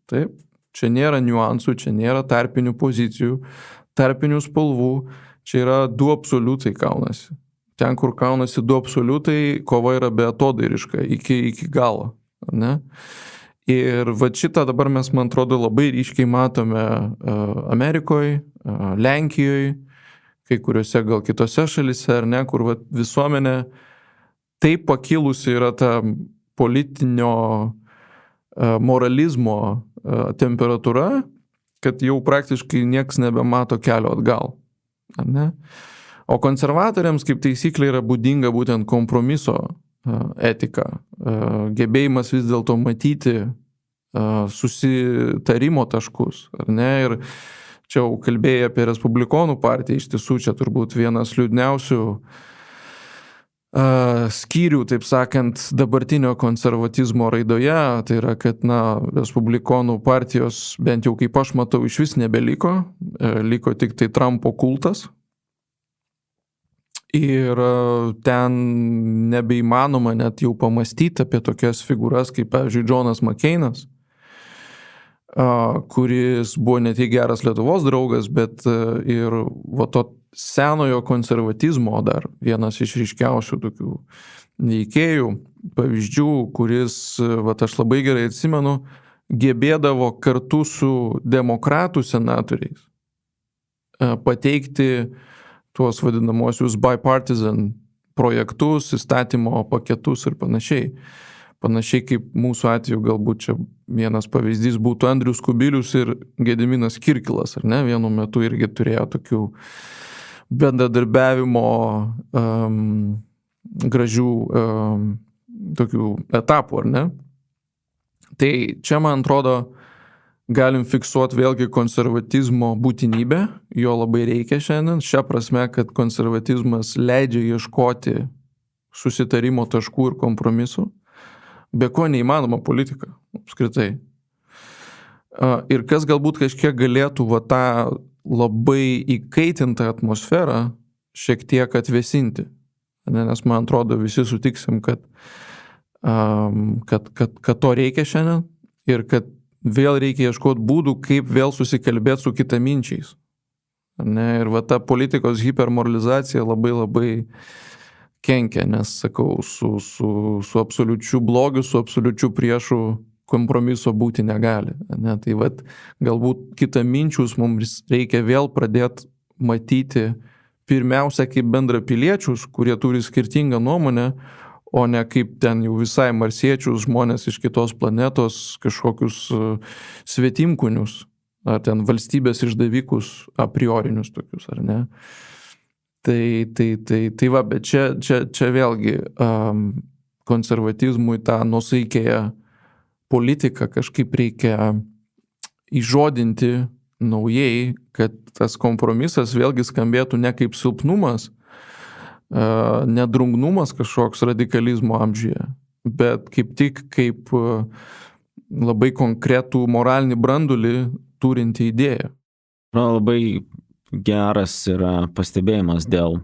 Taip, čia nėra niuansų, čia nėra tarpinių pozicijų, tarpinių spalvų, čia yra du absoliutai kaunasi. Ten, kur kaunasi du absoliutai, kova yra beatodairiška iki galo. Ne? Ir šitą dabar mes, man atrodo, labai ryškiai matome Amerikoje, Lenkijoje, kai kuriuose gal kitose šalyse, ar ne, kur visuomenė taip pakilusi yra ta politinio moralizmo temperatūra, kad jau praktiškai nieks nebemato kelio atgal. Ar ne? O konservatoriams kaip taisyklė yra būdinga būtent kompromiso etika, gebėjimas vis dėlto matyti susitarimo taškus, ar ne? Ir čia jau kalbėjai apie Respublikonų partiją, iš tiesų čia turbūt vienas liūdniausių skyrių, taip sakant, dabartinio konservatizmo raidoje, tai yra, kad Respublikonų partijos, bent jau kaip aš matau, iš vis nebeliko, liko tik tai Trumpo kultas. Ir ten nebeįmanoma net jau pamastyti apie tokias figūras, kaip, pavyzdžiui, Johnas McCainas, kuris buvo ne tik geras Lietuvos draugas, bet ir to senojo konservatizmo dar vienas iš ryškiausių tokių veikėjų, pavyzdžių, kuris, aš labai gerai atsimenu, gebėdavo kartu su demokratų senatoriais pateikti tuos vadinamosius bipartisan projektus, įstatymo paketus ir panašiai. Panašiai kaip mūsų atveju galbūt čia vienas pavyzdys būtų Andrius Kubilius ir Gediminas Kirkilas, ar ne? Vienu metu irgi turėjo tokių bendradarbiavimo gražių tokių etapų, ar ne? Tai čia, man atrodo, galim fiksuoti vėlgi konservatizmo būtinybę, jo labai reikia šiandien, šią prasme, kad konservatizmas leidžia ieškoti susitarimo taškų ir kompromisų, be ko neįmanoma politika, apskritai. Ir kas galbūt kažkiek galėtų tą labai įkaitintą atmosferą šiek tiek atvėsinti. Nes man atrodo visi sutiksim, kad to reikia šiandien ir kad vėl reikia ieškoti būdų, kaip vėl susikalbėti su kitaminčiais. Ir ta politikos hipermoralizacija labai labai kenkia, nes, sakau, su absoliučiu blogiu, su absoliučiu priešu kompromiso būti negali. Tai galbūt kitaminčius mums reikia vėl pradėti matyti pirmiausia kaip bendrapiliečius, kurie turi skirtingą nuomonę, o ne kaip ten jau visai marsiečius, žmonės iš kitos planetos, kažkokius svetimkūnius, ar ten valstybės išdavikus a priorinius tokius, ar ne? Tai bet čia vėlgi konservatizmui tą nusaikėją politiką kažkaip reikia įžodinti naujai, kad tas kompromisas vėlgi skambėtų ne kaip silpnumas, ne drungnumas kažkoks radikalizmo amžiuje, bet kaip tik kaip labai konkretų moralinį brandulį turinti idėją. Labai geras yra pastebėjimas dėl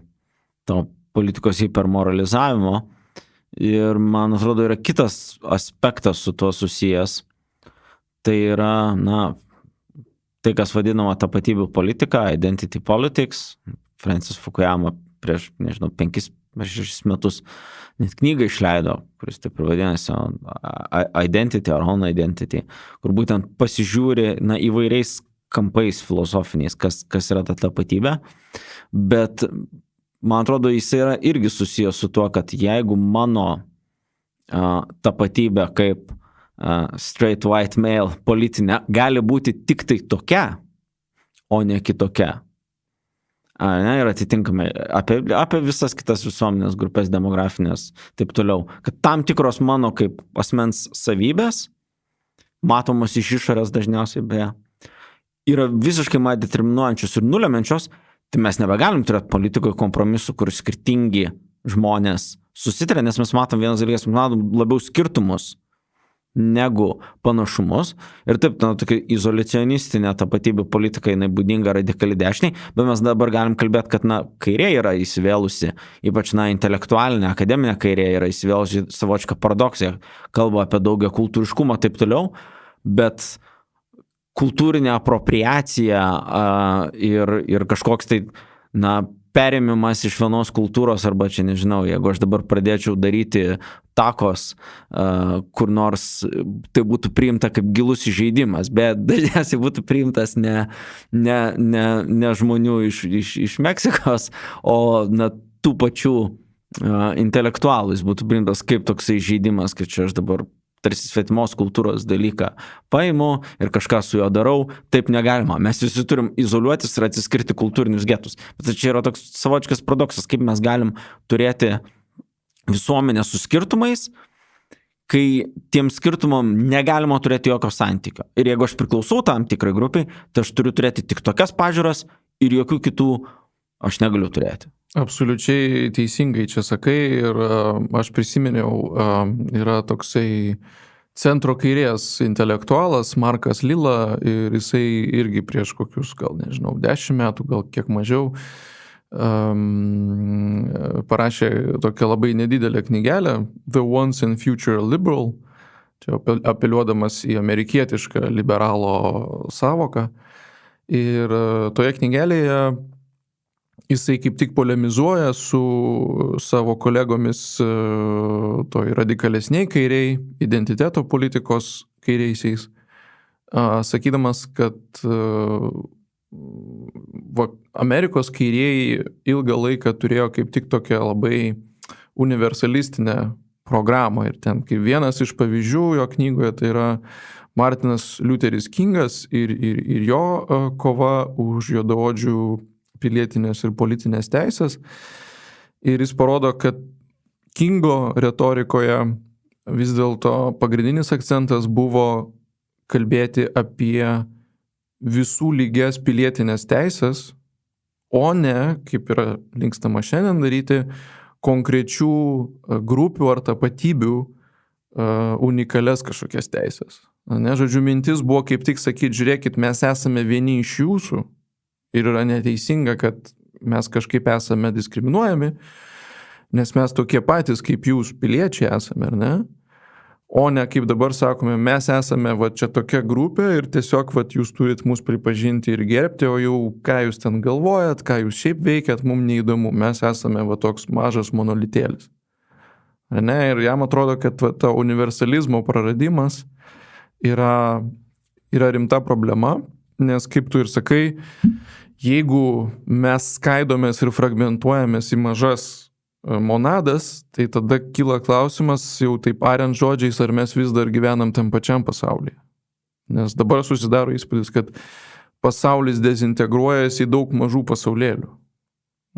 to politikos hipermoralizavimo ir man atrodo yra kitas aspektas su tuo susijęs. Tai yra, tai kas vadinama tapatybių politika, identity politics. Francis Fukuyama prieš, 5-6 metus net knygą išleido, kuris taip ir vadinasi Identity or Own Identity, kur būtent pasižiūri įvairiais kampais filosofiniais, kas yra ta tapatybė, bet man atrodo, jis yra irgi susijęs su tuo, kad jeigu mano tapatybė kaip straight white male politinė gali būti tik tai tokia, o ne kitokia. Ir atitinkamai apie visas kitas visuomenės grupės demografinės, taip toliau, kad tam tikros mano kaip asmens savybės, matomos iš išorės dažniausiai beje, yra visiškai man determinuojančios ir nulemenčios, tai mes nebegalim turėti politikoje kompromisų, kur skirtingi žmonės susitarė, nes mes matom vienas dalykas, mes matom labiau skirtumus negu panašumus. Ir taip, tokia izoliacionistinė tapatybė politika, jinai būdinga radikali dešiniai, bet mes dabar galim kalbėti, kad kairė yra įsivėlusi, ypač intelektualinė, akademinė kairė yra įsivėlusi savočką paradoksiją, kalba apie daugia kultūriškumą, taip toliau, bet kultūrinė apropriacija ir kažkoks tai, perėmimas iš vienos kultūros, arba čia nežinau, jeigu aš dabar pradėčiau daryti takos, kur nors tai būtų priimta kaip gilus įžeidimas, bet dažniausiai būtų priimtas ne žmonių iš Meksikos, o tų pačių intelektualų jis būtų priimtas kaip toksai įžeidimas, kad čia aš dabar tarsi svetimos kultūros dalyką paimu ir kažką su juo darau, taip negalima. Mes visi turim izoliuotis ir atsiskirti kultūrinius getus. Bet čia yra toks savočias paradoksas, kaip mes galim turėti visuomenę su skirtumais, kai tiem skirtumam negalima turėti jokio santykio. Ir jeigu aš priklausau tam tikrai grupiai, tai aš turiu turėti tik tokias pažiūras ir jokių kitų aš negaliu turėti. Absoliučiai teisingai čia sakai ir aš prisiminiau, yra toksai centro kairės intelektualas Markas Lila ir jisai irgi prieš kokius, gal 10 metų, gal kiek mažiau, parašė tokią labai nedidelę knygelę The Once and Future Liberal, čia apeliuodamas į amerikietišką liberalo savoką. Ir toje knygelėje jisai kaip tik polemizuoja su savo kolegomis toj radikalesniai kairiai, identiteto politikos kairiaisiais, sakydamas, kad Amerikos kairieji ilgą laiką turėjo kaip tik tokią labai universalistinę programą. Ir ten kaip vienas iš pavyzdžių jo knygoje tai yra Martinas Liuteris Kingas ir jo kova už juodaodžių pilietinės ir politinės teisės. Ir jis parodo, kad Kingo retorikoje vis dėlto pagrindinis akcentas buvo kalbėti apie visų lygias pilietinės teisės, o ne, kaip yra linkstama šiandien daryti, konkrečių grupių ar tapatybių unikalias kažkokias teisės. Ne, žodžiu, mintis buvo kaip tik sakyti, žiūrėkit, mes esame vieni iš jūsų ir yra neteisinga, kad mes kažkaip esame diskriminuojami, nes mes tokie patys kaip jūs piliečiai esame, ar ne? O ne kaip dabar sakome, mes esame va čia tokia grupė ir tiesiog va jūs turit mus pripažinti ir gerbti, o jau ką jūs ten galvojat, ką jūs šiaip veikiat, mums neįdomu, mes esame va toks mažas monolitėlis. Ar ne? Ir jam atrodo, kad va ta universalizmo praradimas yra rimta problema, nes kaip tu ir sakai, jeigu mes skaidomės ir fragmentuojamės į mažas monadas, tai tada kyla klausimas, jau taip ariant žodžiais, ar mes vis dar gyvenam tam pačiam pasaulyje. Nes dabar susidaro įspūdis, kad pasaulis dezintegruojasi į daug mažų pasaulėlių.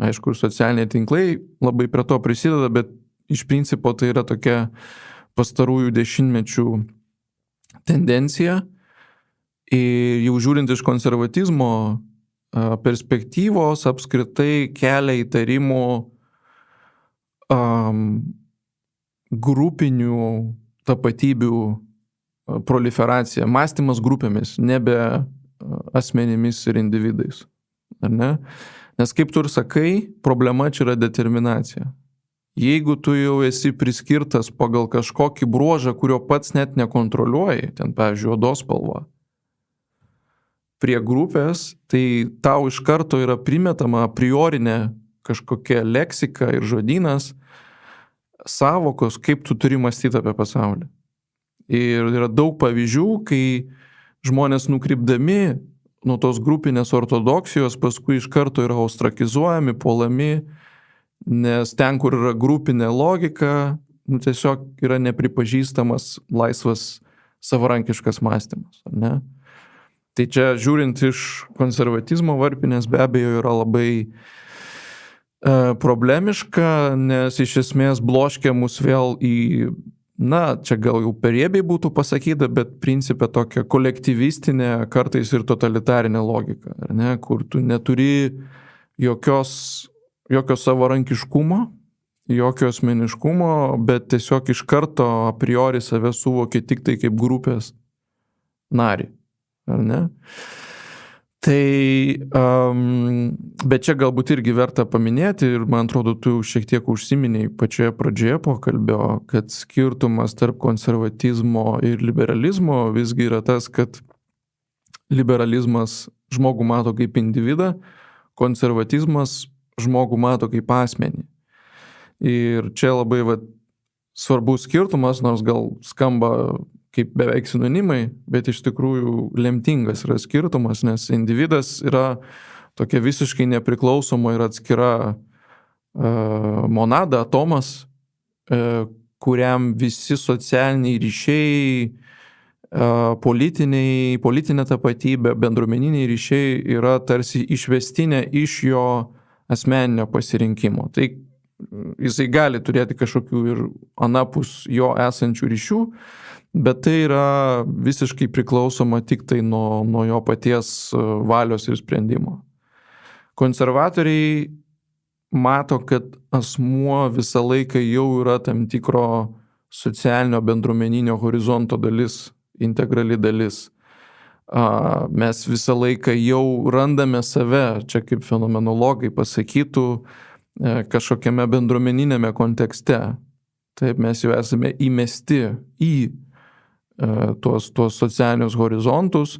Aišku, ir socialiniai tinklai labai prie to prisideda, bet iš principo tai yra tokia pastarųjų dešimtmečių tendencija. Ir jau žiūrint iš konservatizmo perspektyvos, apskritai kelia įtarimų grupinių tapatybių proliferacija, mąstymas grupėmis, nebe asmenimis ir individais. Ar ne? Nes kaip tu ir sakai, problema čia yra determinacija. Jeigu tu jau esi priskirtas pagal kažkokį bruožą, kurio pats net nekontroliuoji, ten pavyzdžiui, odos spalva, prie grupės, tai tau iš karto yra primetama a priorinė kažkokia leksika ir žodynas, savokos, kaip tu turi mąstyti apie pasaulį. Ir yra daug pavyzdžių, kai žmonės nukrypdami nuo tos grupinės ortodoksijos paskui iš karto yra ostrakizuojami, puolami, nes ten, kur yra grupinė logika, tiesiog yra nepripažįstamas laisvas savarankiškas mąstymas. Ne? Tai čia žiūrint iš konservatizmo varpinės be abejo yra labai problemiška, nes iš esmės bloškia mus vėl į, čia gal jau per riebiai būtų pasakyta, bet principė tokia kolektyvistinė, kartais ir totalitarinė logika, ar ne? Kur tu neturi jokio savarankiškumo, jokio asmeniškumo, bet tiesiog iš karto a priori save suvoki tik tai kaip grupės narį, ar ne? Tai, bet čia galbūt irgi verta paminėti ir man atrodo, tu šiek tiek užsiminiai pačioje pradžioje pokalbio, kad skirtumas tarp konservatizmo ir liberalizmo visgi yra tas, kad liberalizmas žmogų mato kaip individą, konservatizmas žmogų mato kaip asmenį. Ir čia labai svarbus skirtumas, nors gal skamba kaip beveik sinonimai, bet iš tikrųjų lemtingas yra skirtumas, nes individas yra tokia visiškai nepriklausoma ir atskira monada, atomas, kuriam visi socialiniai ryšiai, politinė tapatybė, bendruomeniniai ryšiai yra tarsi išvestinė iš jo asmeninio pasirinkimo. Tai jisai gali turėti kažkokių ir anapus jo esančių ryšių, bet tai yra visiškai priklausoma tik tai nuo jo paties valios ir sprendimo. Konservatoriai mato, kad asmuo visą laiką jau yra tam tikro socialinio bendruomeninio horizonto dalis, integrali dalis. Mes visą laiką jau randame save, čia kaip fenomenologai pasakytų, kažkokiame bendruomeninėme kontekste. Taip, mes jau esame įmesti į tuos socialinius horizontus,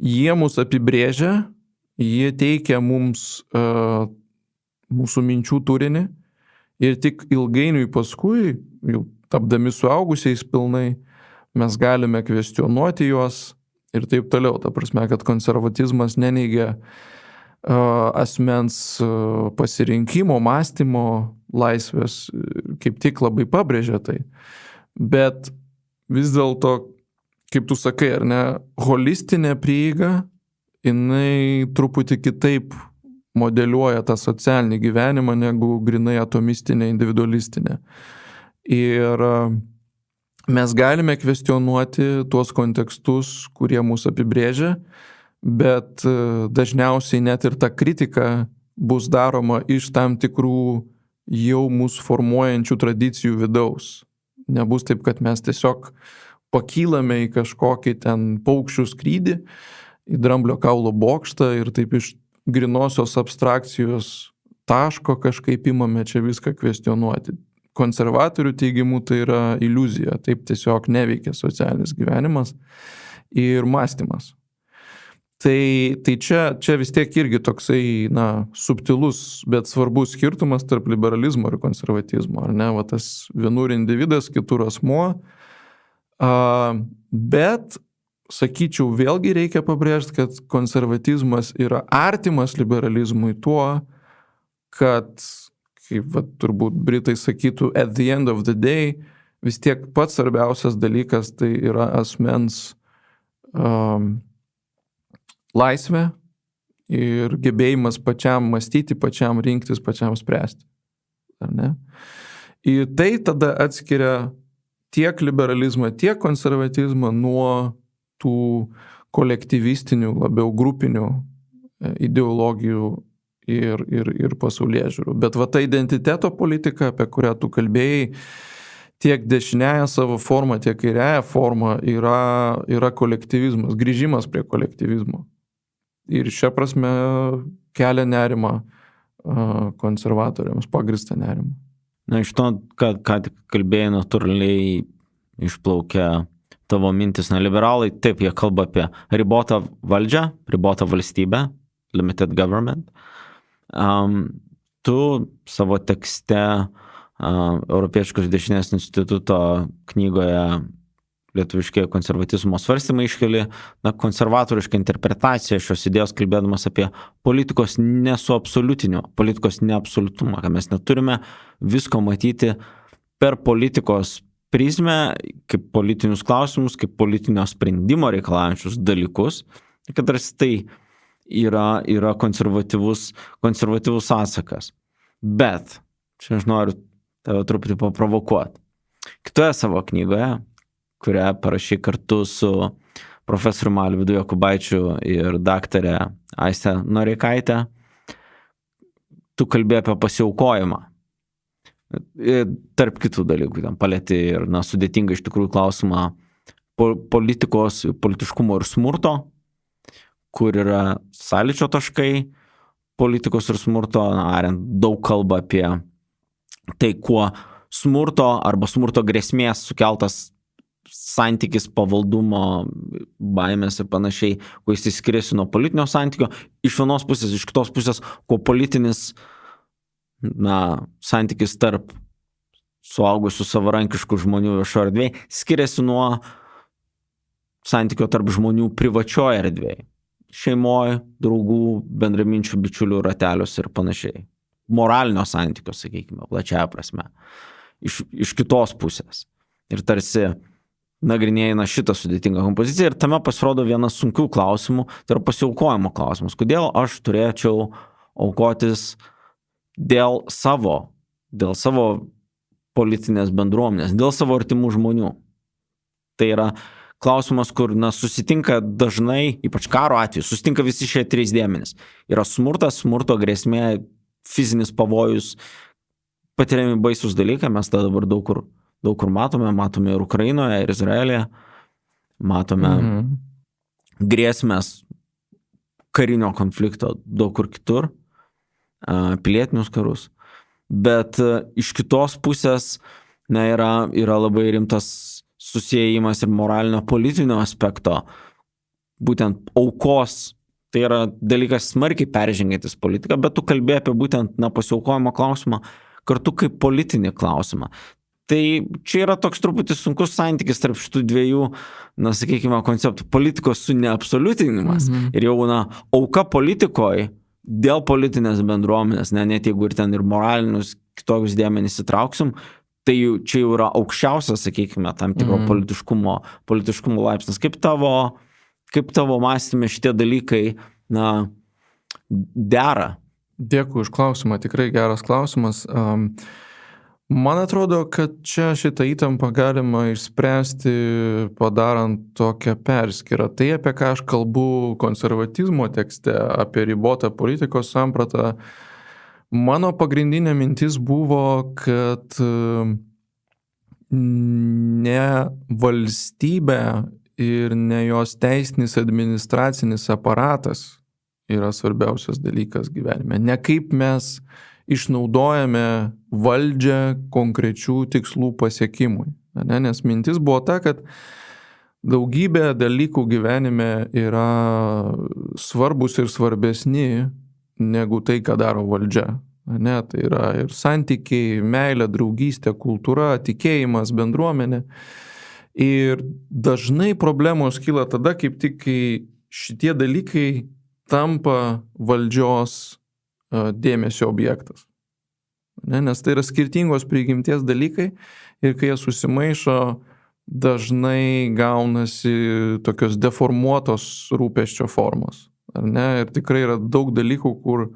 jie mus apibrėžia, jie teikia mums mūsų minčių turinį ir tik ilgainiui paskui, jau tapdami suaugusiais pilnai, mes galime kvestionuoti juos ir taip toliau. Ta prasme, kad konservatizmas neneigia asmens pasirinkimo, mąstymo laisvės, kaip tik labai pabrėžia tai. Bet vis dėlto, kaip tu sakai, ar ne, holistinė prieiga, jinai truputį kitaip modeliuoja tą socialinį gyvenimą negu grinai atomistinė, individualistinė. Ir mes galime kvestionuoti tuos kontekstus, kurie mūsų apibrėžia, bet dažniausiai net ir ta kritika bus daroma iš tam tikrų jau mūsų formuojančių tradicijų vidaus. Nebus taip, kad mes tiesiog pakylame į kažkokį ten paukščių skrydį, į dramblio kaulo bokštą ir taip iš grinosios abstrakcijos taško kažkaip imame čia viską kvestionuoti. Konservatorių teigimu tai yra iliuzija, taip tiesiog neveikia socialinis gyvenimas ir mąstymas. Tai čia vis tiek irgi toksai, subtilus, bet svarbus skirtumas tarp liberalizmo ir konservatizmo, ar ne? Va tas vienur individas, kitur asmuo, bet, sakyčiau, vėlgi reikia pabrėžti, kad konservatizmas yra artimas liberalizmui tuo, kad, kaip turbūt Britai sakytų, at the end of the day, vis tiek pats svarbiausias dalykas tai yra asmens laisvė ir gebėjimas pačiam mąstyti, pačiam rinktis, pačiam spręsti. Ar ne? Ir tai tada atskiria tiek liberalizmą, tiek konservatizmą nuo tų kolektyvistinių, labiau grupinių ideologijų ir pasaulėžiūrų. Bet va ta identiteto politika, apie kurią tu kalbėjai, tiek dešiniąją savo formą, tiek kairiąją formą yra kolektyvizmas, grįžimas prie kolektyvizmo. Ir šia prasme kelia nerimą konservatoriams, pagrįstą nerimą. Iš to, ką tik kalbėjai, natūraliai išplaukia tavo mintis. Liberalai, taip, jie kalba apie ribotą valdžią, ribotą valstybę, limited government. Tu savo tekste Europiečiškos dešinės instituto knygoje lietuviškai konservatizmo svarstymai iškeli konservatorišką interpretaciją šios idėjos, kalbėdamas apie politikos nesuabsoliutinimo, politikos neabsoliutumą, kad mes neturime visko matyti per politikos prizmę, kaip politinius klausimus, kaip politinio sprendimo reikalaujančius dalykus, kad tarsi tai yra konservatyvus atsakas. Bet, čia aš noriu tave truputį paprovokuoti. Kitoje savo knygoje, kurią parašy kartu su profesoriumi Alvydu Jokubaičiu ir daktarė Aiste Noreikaite, tu kalbėjai apie pasiaukojimą. Tarp kitų dalykų, ten palieti ir sudėtingą iš tikrųjų klausimą politikos, politiškumo ir smurto, kur yra sąlyčio taškai politikos ir smurto, daug kalba apie tai, kuo smurto arba smurto grėsmės sukeltas santykis, pavaldumo, baimės ir panašiai, kuo jis skiriasi nuo politinio santykio, iš vienos pusės, iš kitos pusės, kuo politinis santykis tarp suaugusių savarankiškų žmonių viešoje erdvėje skiriasi nuo santykio tarp žmonių privačioje erdvėje, šeimoje, draugų, bendraminčių, bičiulių ratelius ir panašiai. Moralinio santykio, sakykime, plačiaja prasme, iš kitos pusės. Ir tarsi nagrinėjame šitą sudėtingą kompoziciją ir tame pasirodo vienas sunkių klausimų, tai yra pasiaukojimo klausimas. Kodėl aš turėčiau aukotis dėl savo politinės bendruomenės, dėl savo artimų žmonių. Tai yra klausimas, kur susitinka dažnai, ypač karo atveju, susitinka visi šie trys dėmenys. Yra smurtas, smurto grėsmė, fizinis pavojus, patiriami baisus dalykai, mes tą dabar daug kur matome ir Ukrainoje, ir Izraelyje, matome grėsmės karinio konflikto daug kur kitur, pilietinius karus. Bet iš kitos pusės yra labai rimtas susiejimas ir moralinio politinio aspekto, būtent aukos. Tai yra dalykas smarkiai peržengiantis politiką, bet tu kalbėjai apie būtent pasiaukojimo klausimą kartu kaip politinį klausimą. Tai čia yra toks truputį sunkus santykis tarp šitų dviejų, sakykime, konceptų. Politikos su neabsoliutinimas ir jau auka politikoje dėl politinės bendruomenės, net jeigu ir ten ir moralinius kitokius dėmenis įtrauksim, tai čia jau yra aukščiausias, sakykime, tam tikro politiškumo laipsnis. Kaip tavo mąstyme šitie dalykai dera? Dėkui už klausimą, tikrai geras klausimas. Man atrodo, kad čia šitą įtampą galima išspręsti padarant tokią perskyrą. Tai, apie ką aš kalbu konservatizmo tekste, apie ribotą politikos sampratą, mano pagrindinė mintis buvo, kad ne valstybė ir ne jos teisinis administracinis aparatas yra svarbiausias dalykas gyvenime. Ne kaip mes išnaudojame valdžią konkrečių tikslų pasiekimui. Ne? Nes mintis buvo ta, kad daugybė dalykų gyvenime yra svarbus ir svarbesni negu tai, ką daro valdžia. Ne? Tai yra ir santykiai, meilė, draugystė, kultūra, tikėjimas, bendruomenė. Ir dažnai problemos kyla tada, kaip tik, kai šitie dalykai tampa valdžios dėmesio objektas. Ne? Nes tai yra skirtingos prigimties dalykai ir kai jie susimaišo, dažnai gaunasi tokios deformuotos rūpesčio formos. Ar ne? Ir tikrai yra daug dalykų, kur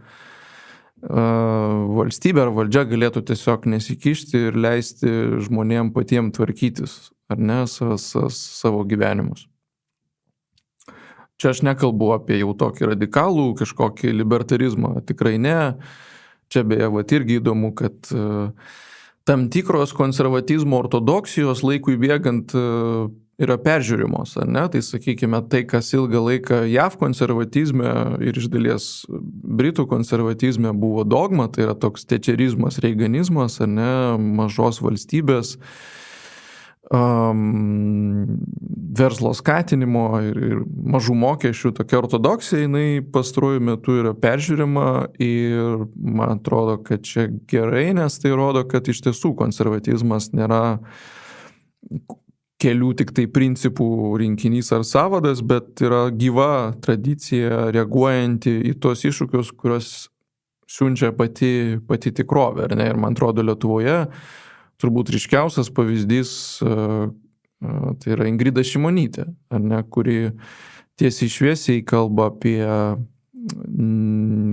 valstybė ar valdžia galėtų tiesiog nesikišti ir leisti žmonėm patiem tvarkytis, ar ne, savo gyvenimus. Čia aš nekalbu apie jau tokį radikalų kažkokį libertarizmą, tikrai ne. Čia beje, irgi įdomu, kad tam tikros konservatizmo ortodoksijos laikui bėgant yra peržiūrimos, ar ne? Tai sakykime, tai, kas ilgą laiką JAV konservatizme ir iš dalies Britų konservatizme buvo dogma, tai yra toks tečerizmas, reiganizmas, ar ne, mažos valstybės, verslo skatinimo ir mažų mokesčių, tokia ortodoksija, jinai pastaruoju metu yra peržiūrima ir man atrodo, kad čia gerai, nes tai rodo, kad iš tiesų konservatizmas nėra kelių tik tai principų rinkinys ar sąvadas, bet yra gyva tradicija reaguojanti į tos iššūkius, kurios siunčia pati tikrovė, ar ne? Ir man atrodo, Lietuvoje turbūt ryškiausias pavyzdys tai yra Ingrida Šimonytė, ar ne, kuri tiesiai šviesiai kalba apie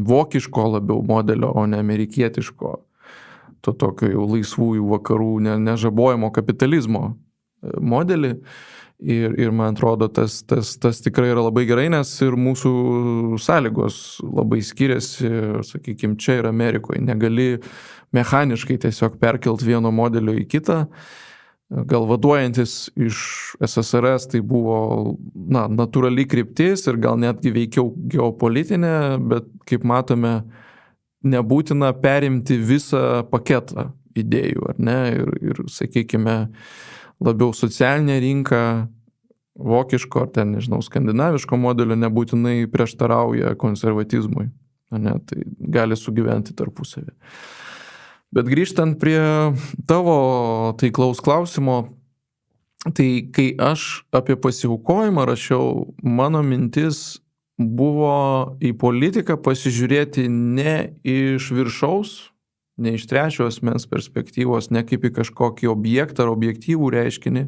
vokiško labiau modelio, o ne amerikietiško, to tokio jau laisvųjų vakarų nežabojimo kapitalizmo modelį. Ir man atrodo, tas tikrai yra labai gerai, nes ir mūsų sąlygos labai skiriasi, sakykime, čia ir Amerikoje. Negali mechaniškai tiesiog perkelt vieno modelio į kitą. Gal vaduojantis iš SSRS tai buvo natūrali kryptis ir gal netgi veikiau geopolitinė, bet kaip matome, nebūtina perimti visą paketą idėjų, ar ne? Ir sakykime, labiau socialinė rinka, vokiško ar ten, nežinau, skandinaviško modelio nebūtinai prieštarauja konservatizmui, ne? Tai gali sugyventi tarpusavį. Bet grįžtant prie tavo taiklaus klausimo, tai kai aš apie pasiaukojimą rašiau, mano mintis buvo į politiką pasižiūrėti ne iš viršaus, ne iš trečio asmens perspektyvos, ne kaip į kažkokį objektą ar objektyvų reiškinį,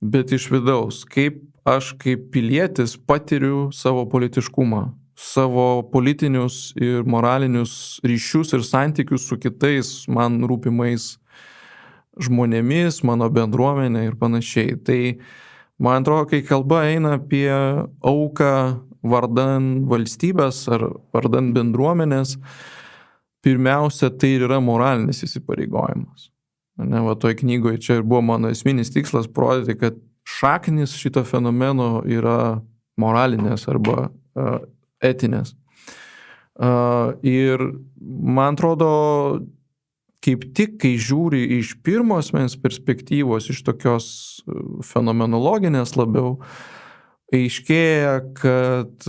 bet iš vidaus, kaip aš kaip pilietis patiriu savo politiškumą, savo politinius ir moralinius ryšius ir santykius su kitais man rūpimais žmonėmis, mano bendruomenė ir panašiai. Tai man atrodo, kai kalba eina apie auką vardan valstybės ar vardan bendruomenės, pirmiausia, tai yra moralinis įsipareigojimas. Ne, va toj knygoje čia ir buvo mano esminis tikslas parodyti, kad šaknis šito fenomeno yra moralinės arba etinės. Ir man atrodo, kaip tik, kai žiūri iš pirmo asmens perspektyvos, iš tokios fenomenologinės labiau, aiškėja, kad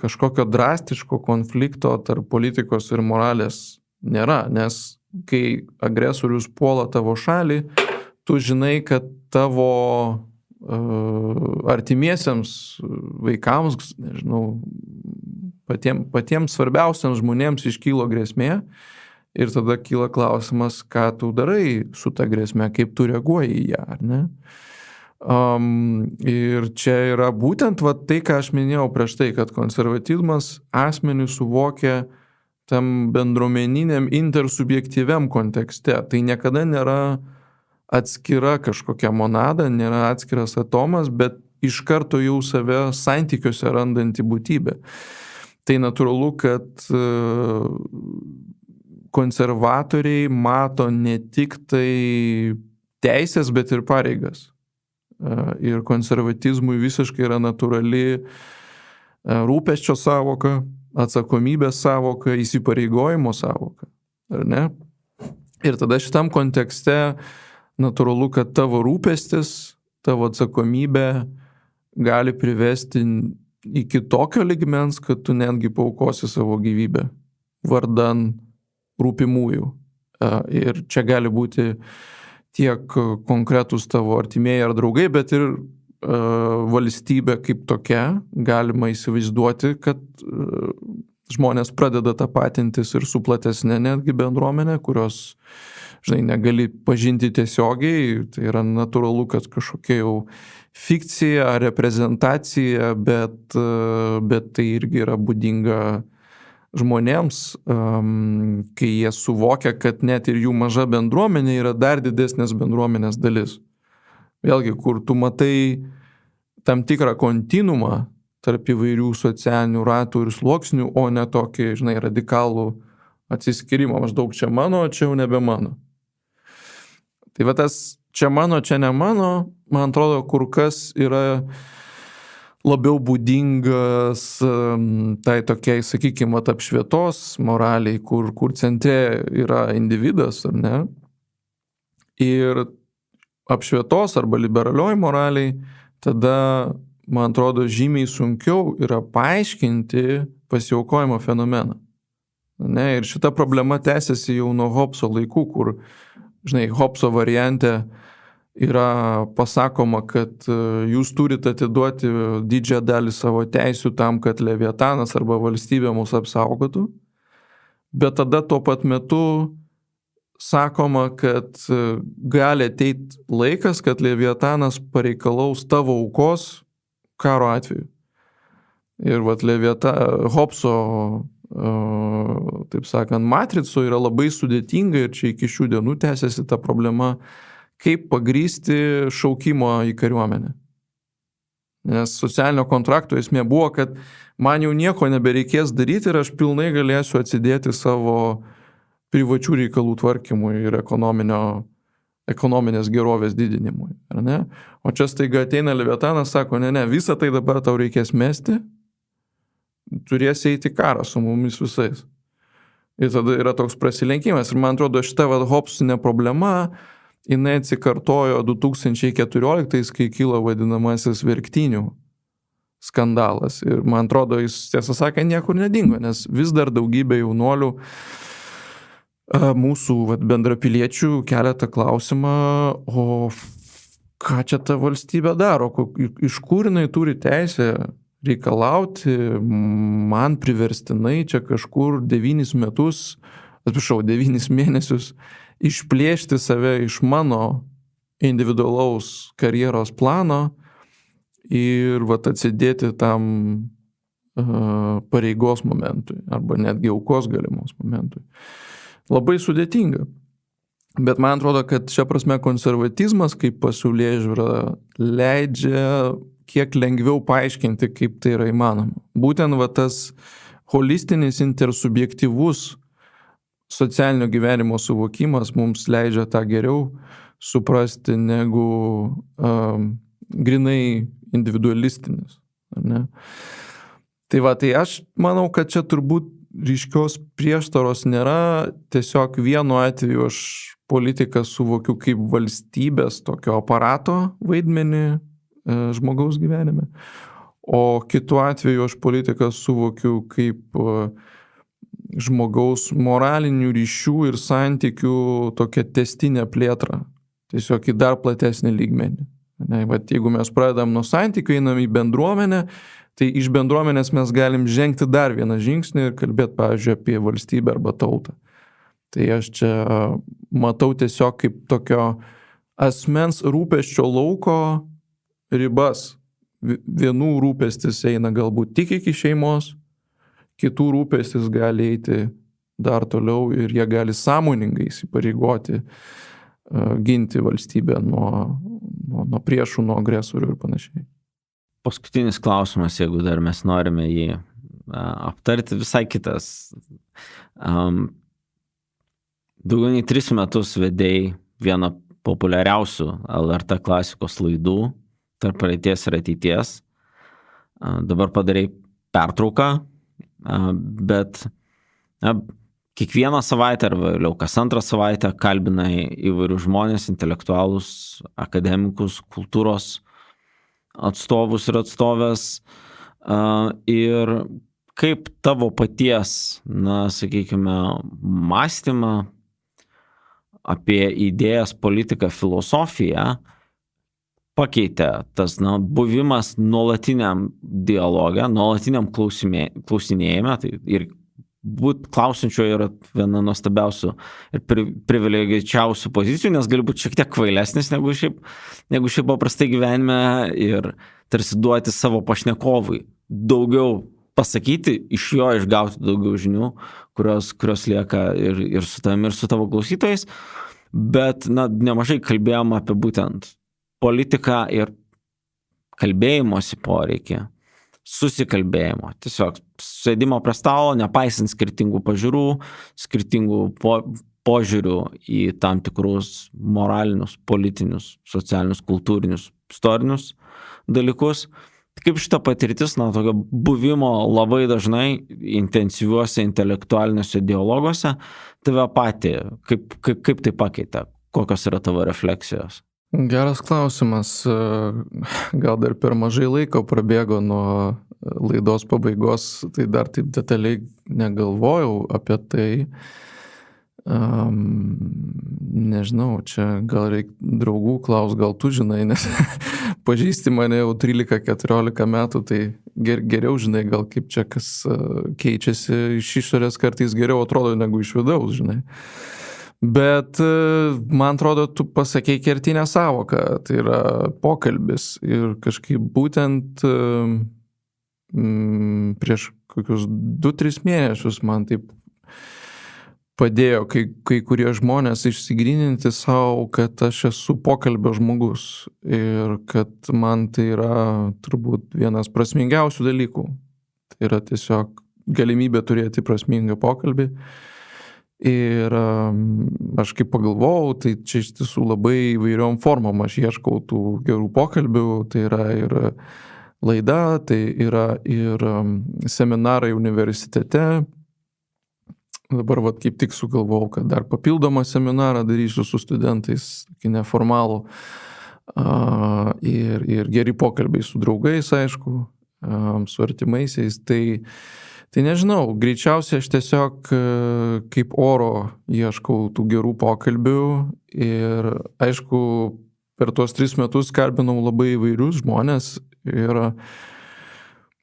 kažkokio drastiško konflikto tarp politikos ir moralės nėra, nes kai agresorius puola tavo šalį, tu žinai, kad tavo artimiesiems vaikams, nežinau, patiems svarbiausiams žmonėms iškylo grėsmė ir tada kyla klausimas, ką tu darai su ta grėsme, kaip tu reaguoji į ją, ar ne? Ir čia yra būtent tai, ką aš minėjau prieš tai, kad konservatizmas asmenį suvokia tam bendruomeniniam intersubjektyviam kontekste. Tai niekada nėra atskira kažkokia monada, nėra atskiras atomas, bet iš karto jau save santykiuose randanti būtybė. Tai natūralu, kad konservatoriai mato ne tik tai teisės, bet ir pareigas. Ir konservatizmui visiškai yra natūrali rūpesčio savoka, atsakomybės savoka, įsipareigojimo savoka. Ar ne? Ir tada šitam kontekste natūralu, kad tavo rūpestis, tavo atsakomybė gali privesti iki tokio ligmens, kad tu netgi paaukosi savo gyvybę vardan rūpimųjų. Ir čia gali būti tiek konkretus tavo artimieji ar draugai, bet ir valstybė kaip tokia. Galima įsivaizduoti, kad žmonės pradeda tapatintis ir su platesnė netgi bendruomenė, kurios, negali pažinti tiesiogiai. Tai yra natūralu, kad kažkokia jau fikcija ar reprezentacija, bet tai irgi yra būdinga žmonėms, kai jie suvokia, kad net ir jų maža bendruomenė yra dar didesnės bendruomenės dalis. Vėlgi, kur tu matai tam tikrą kontinuumą tarp įvairių socialinių ratų ir sluoksnių, o ne tokį, radikalų atsiskyrimą. Maždaug čia mano, čia jau nebe mano. Tai va tas čia mano, čia ne mano, man atrodo, kur kas yra labiau būdingas tai tokiai, sakykime, apšvietos moraliai, kur centre yra individas, ar ne? Ir apšvietos arba liberalioj moraliai, tada, man atrodo, žymiai sunkiau yra paaiškinti pasiaukojimo fenomeną. Ne? Ir šita problema tęsiasi jau nuo Hobso laikų, kur, Hobso variante yra pasakoma, kad jūs turite atiduoti didžiąją dalį savo teisių tam, kad Leviatanas arba valstybė mus apsaugotų. Bet tada tuo pat metu sakoma, kad gali ateiti laikas, kad Leviatanas pareikalaus tavo aukos karo atveju. Ir Hobso, taip sakant, matrico yra labai sudėtinga ir čia iki šių dienų tęsiasi ta problema, kaip pagrįsti šaukimo į kariuomenę. Nes socialinio kontrakto esmė buvo, kad man jau nieko nebereikės daryti ir aš pilnai galėsiu atsidėti savo privačių reikalų tvarkymui ir ekonominės gerovės didinimui. Ar ne? O čia staiga ateina Leviatanas, sako, ne, visą tai dabar tau reikės mesti, turėsi eiti karą su mumis visais. Ir tada yra toks prasilenkimas. Ir man atrodo, šita Hobsinė problema, jinai atsikartojo 2014, kai kilo vadinamasis verktinių skandalas. Ir man atrodo, jis, tiesą sakant, niekur nedingo, nes vis dar daugybė jaunuolių mūsų bendrapiliečių kelia tą klausimą, o ką čia ta valstybė daro, iš kur jinai turi teisę reikalauti man priverstinai čia kažkur 9 mėnesius išplėšti save iš mano individualaus karjeros plano ir atsidėti tam pareigos momentui arba netgi aukos galimos momentui. Labai sudėtinga. Bet man atrodo, kad šia prasme konservatizmas kaip pasaulėžiūra leidžia kiek lengviau paaiškinti, kaip tai yra įmanoma. Būtent tas holistinis intersubjektyvus socialinio gyvenimo suvokimas mums leidžia tą geriau suprasti negu grinai individualistinis. Ne? Tai aš manau, kad čia turbūt ryškios prieštaros nėra, tiesiog vienu atveju aš politiką suvokiu kaip valstybės tokio aparato vaidmenį žmogaus gyvenime, o kitu atveju aš politiką suvokiu kaip žmogaus moralinių ryšių ir santykių tokia tęstinė plėtra, tiesiog į dar platesnį lygmenį. Jeigu mes pradedam nuo santykių, einam į bendruomenę, tai iš bendruomenės mes galim žengti dar vieną žingsnį ir kalbėti, pavyzdžiui, apie valstybę arba tautą. Tai aš čia matau tiesiog kaip tokio asmens rūpesčio lauko ribas. Vienų rūpestis eina galbūt tik iki šeimos, kitų rūpestis gali eiti dar toliau ir jie gali sąmoningai įsipareigoti ginti valstybę nuo priešų, nuo agresorių ir panašiai. Paskutinis klausimas, jeigu dar mes norime jį aptarti, visai kitas. Daugiau nei 3 metus vedėjai vieną populiariausių LRT klasikos laidų Tarp praeities ir ateities. Dabar padarai pertrauką, bet kiekvieną savaitę ar vėliau kas antrą savaitę kalbinai įvairius žmonės, intelektualus, akademikus, kultūros atstovus ir atstovės. Ir kaip tavo paties, sakykime, mąstymą apie idėjas, politiką, filosofiją pakeitė tas buvimas nuolatiniam dialoge, nuolatiniam klausinėjime, tai ir būt klausinčioje yra viena nuostabiausių ir privilegičiausių pozicijų, nes gali būti šiek tiek kvailesnis negu šiaip paprastai gyvenime ir tarsi duoti savo pašnekovui daugiau pasakyti, iš jo išgauti daugiau žinių, kurios lieka ir su tavimi, ir su tavo klausytojais, bet nemažai kalbėjom apie būtent politiką ir kalbėjimosi poreikį, susikalbėjimo, tiesiog sėdimo prie stalo, nepaisant skirtingų pažiūrų, skirtingų požiūrių į tam tikrus moralinius, politinius, socialinius, kultūrinius, istorinius dalykus. Kaip šita patirtis, tokio buvimo labai dažnai intensyviuose intelektualiniuose dialoguose tave patį, kaip tai pakeitė, kokios yra tavo refleksijos? Geras klausimas. Gal dar per mažai laiko prabėgo nuo laidos pabaigos, tai dar taip detaliai negalvojau apie tai. Nežinau, čia gal reikia draugų klaus, gal tu žinai, nes pažįsti mane jau 13-14 metų, tai geriau žinai, gal kaip čia kas keičiasi iš išorės, kartais geriau atrodo negu iš vidaus, žinai. Bet man atrodo, tu pasakei kertinę sąvoką, tai yra pokalbis ir kažkaip būtent prieš kokius 2-3 mėnesius man taip padėjo kai kurie žmonės išsigryninti savo, kad aš esu pokalbio žmogus ir kad man tai yra turbūt vienas prasmingiausių dalykų. Tai yra tiesiog galimybė turėti prasmingą pokalbį. Ir aš kaip pagalvojau, tai čia iš tiesų labai įvairiom formom aš ieškau tų gerų pokalbių, tai yra ir laida, tai yra ir seminarai universitete. Dabar kaip tik sugalvojau, kad dar papildomą seminarą darysiu su studentais, tokį neformalų, ir geri pokalbiai su draugais, aišku, su artimaisiais. Tai nežinau, greičiausiai aš tiesiog kaip oro ieškau tų gerų pokalbių ir aišku, per tuos 3 metus kalbinau labai įvairius žmonės ir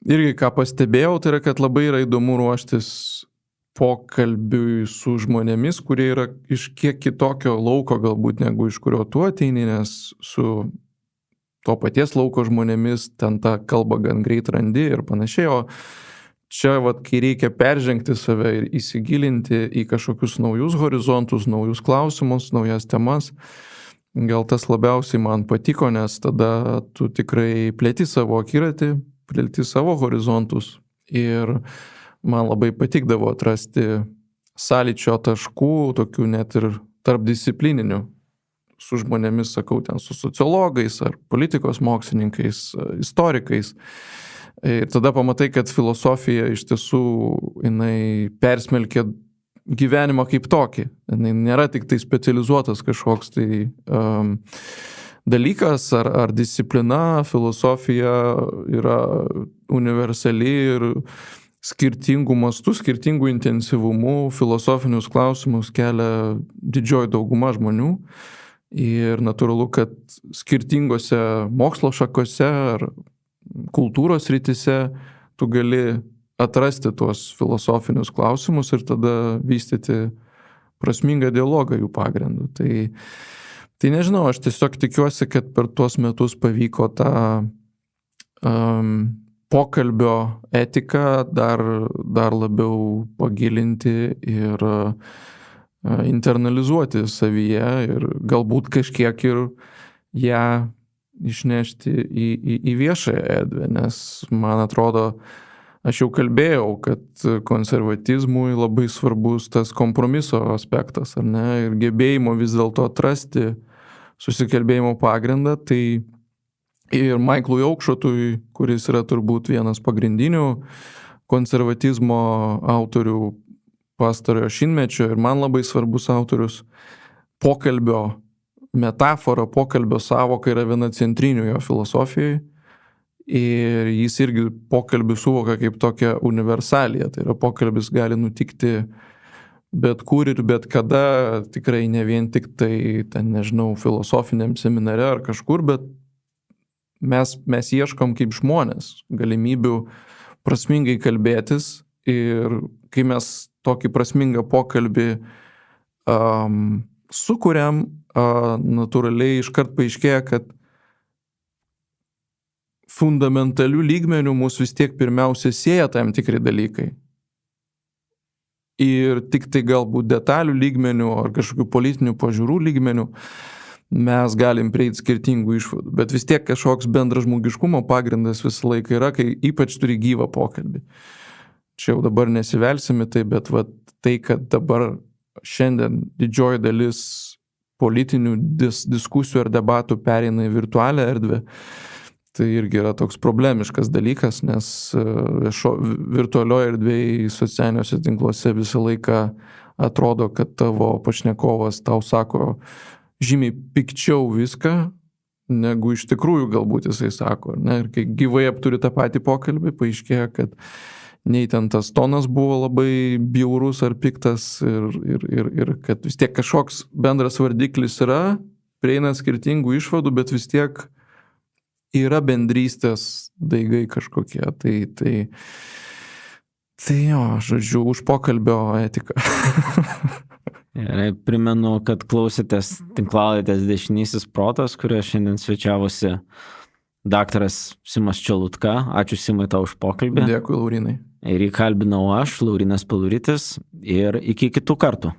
irgi ką pastebėjau, tai yra, kad labai yra įdomu ruoštis pokalbiui su žmonėmis, kurie yra iš kiek kitokio lauko galbūt negu iš kurio tu ateini, nes su to paties lauko žmonėmis ten tą kalbą gan greit randi ir panašiai, o čia kai reikia peržengti save ir įsigilinti į kažkokius naujus horizontus, naujus klausimus, naujas temas, gal tas labiausiai man patiko, nes tada tu tikrai plėti savo akiratį, plėti savo horizontus ir man labai patikdavo atrasti sąlyčio taškų, tokių net ir tarpdisciplininių, su žmonėmis, sakau, ten su sociologais ar politikos mokslininkais, istorikais. Ir tada pamatai, kad filosofija iš tiesų jinai persmelkia gyvenimą kaip tokį. Jinai nėra tik tai specializuotas kažkoks tai dalykas ar disciplina, filosofija yra universali ir skirtingų mastų, skirtingų intensyvumų, filosofinius klausimus kelia didžioji dauguma žmonių. Ir natūralu, kad skirtingose mokslo šakose ar kultūros rytise tu gali atrasti tuos filosofinius klausimus ir tada vystyti prasmingą dialogą jų pagrindu. Tai nežinau, aš tiesiog tikiuosi, kad per tuos metus pavyko tą pokalbio etiką dar labiau pagilinti ir internalizuoti savyje ir galbūt kažkiek ir ją išnešti į viešąją erdvę, nes man atrodo, aš jau kalbėjau, kad konservatizmui labai svarbus tas kompromiso aspektas, ar ne, ir gebėjimo vis dėlto atrasti susikalbėjimo pagrindą, tai ir Maiklui Aukšotui, kuris yra turbūt vienas pagrindinių konservatizmo autorių pastarojo šimtmečio ir man labai svarbus autorius, pokalbio metafora, pokalbio savoka yra viena centrinių jo filosofijai ir jis irgi pokalbį suvokia kaip tokią universaliją, tai yra pokalbis gali nutikti bet kur ir bet kada, tikrai ne vien tik tai, ten nežinau, filosofiniam seminare ar kažkur, bet mes ieškom kaip žmonės galimybių prasmingai kalbėtis ir kai mes tokį prasmingą pokalbį sukuriam, natūraliai iškart paaiškėja, kad fundamentalių lygmenių mus vis tiek pirmiausia sieja tam tikri dalykai. Ir tik tai galbūt detalių lygmenių ar kažkokių politinių pažiūrų lygmenių mes galim prieiti skirtingų išvadų. Bet vis tiek kažkoks bendražmogiškumo pagrindas visą laiką yra, kai ypač turi gyvą pokalbį. Čia jau dabar nesivelsime tai, bet tai, kad dabar šiandien didžioji dalis politinių diskusijų ar debatų pereina į virtualią erdvę, tai irgi yra toks problemiškas dalykas, nes virtualioje erdvėje socialiniuose tinkluose visą laiką atrodo, kad tavo pašnekovas tau sako žymiai pikčiau viską, negu iš tikrųjų galbūt jisai sako. Ne? Ir kai gyvai apturi tą patį pokalbį, paaiškėja, kad nei ten tas tonas buvo labai bjaurus ar piktas ir kad vis tiek kažkoks bendras vardiklis yra, prieina skirtingų išvadų, bet vis tiek yra bendrystės daigai kažkokie. Tai jo, žodžiu, už pokalbio etiką. Gerai, primenu, kad klausėtės tinklalaidės Dešinysis protas, kurioje šiandien svečiavosi daktaras Simas Čelutka. Ačiū Simai tau už pokalbį. Dėkui, Laurinai. Ir jį kalbinau aš, Laurinas Peluritis, ir iki kitų kartų.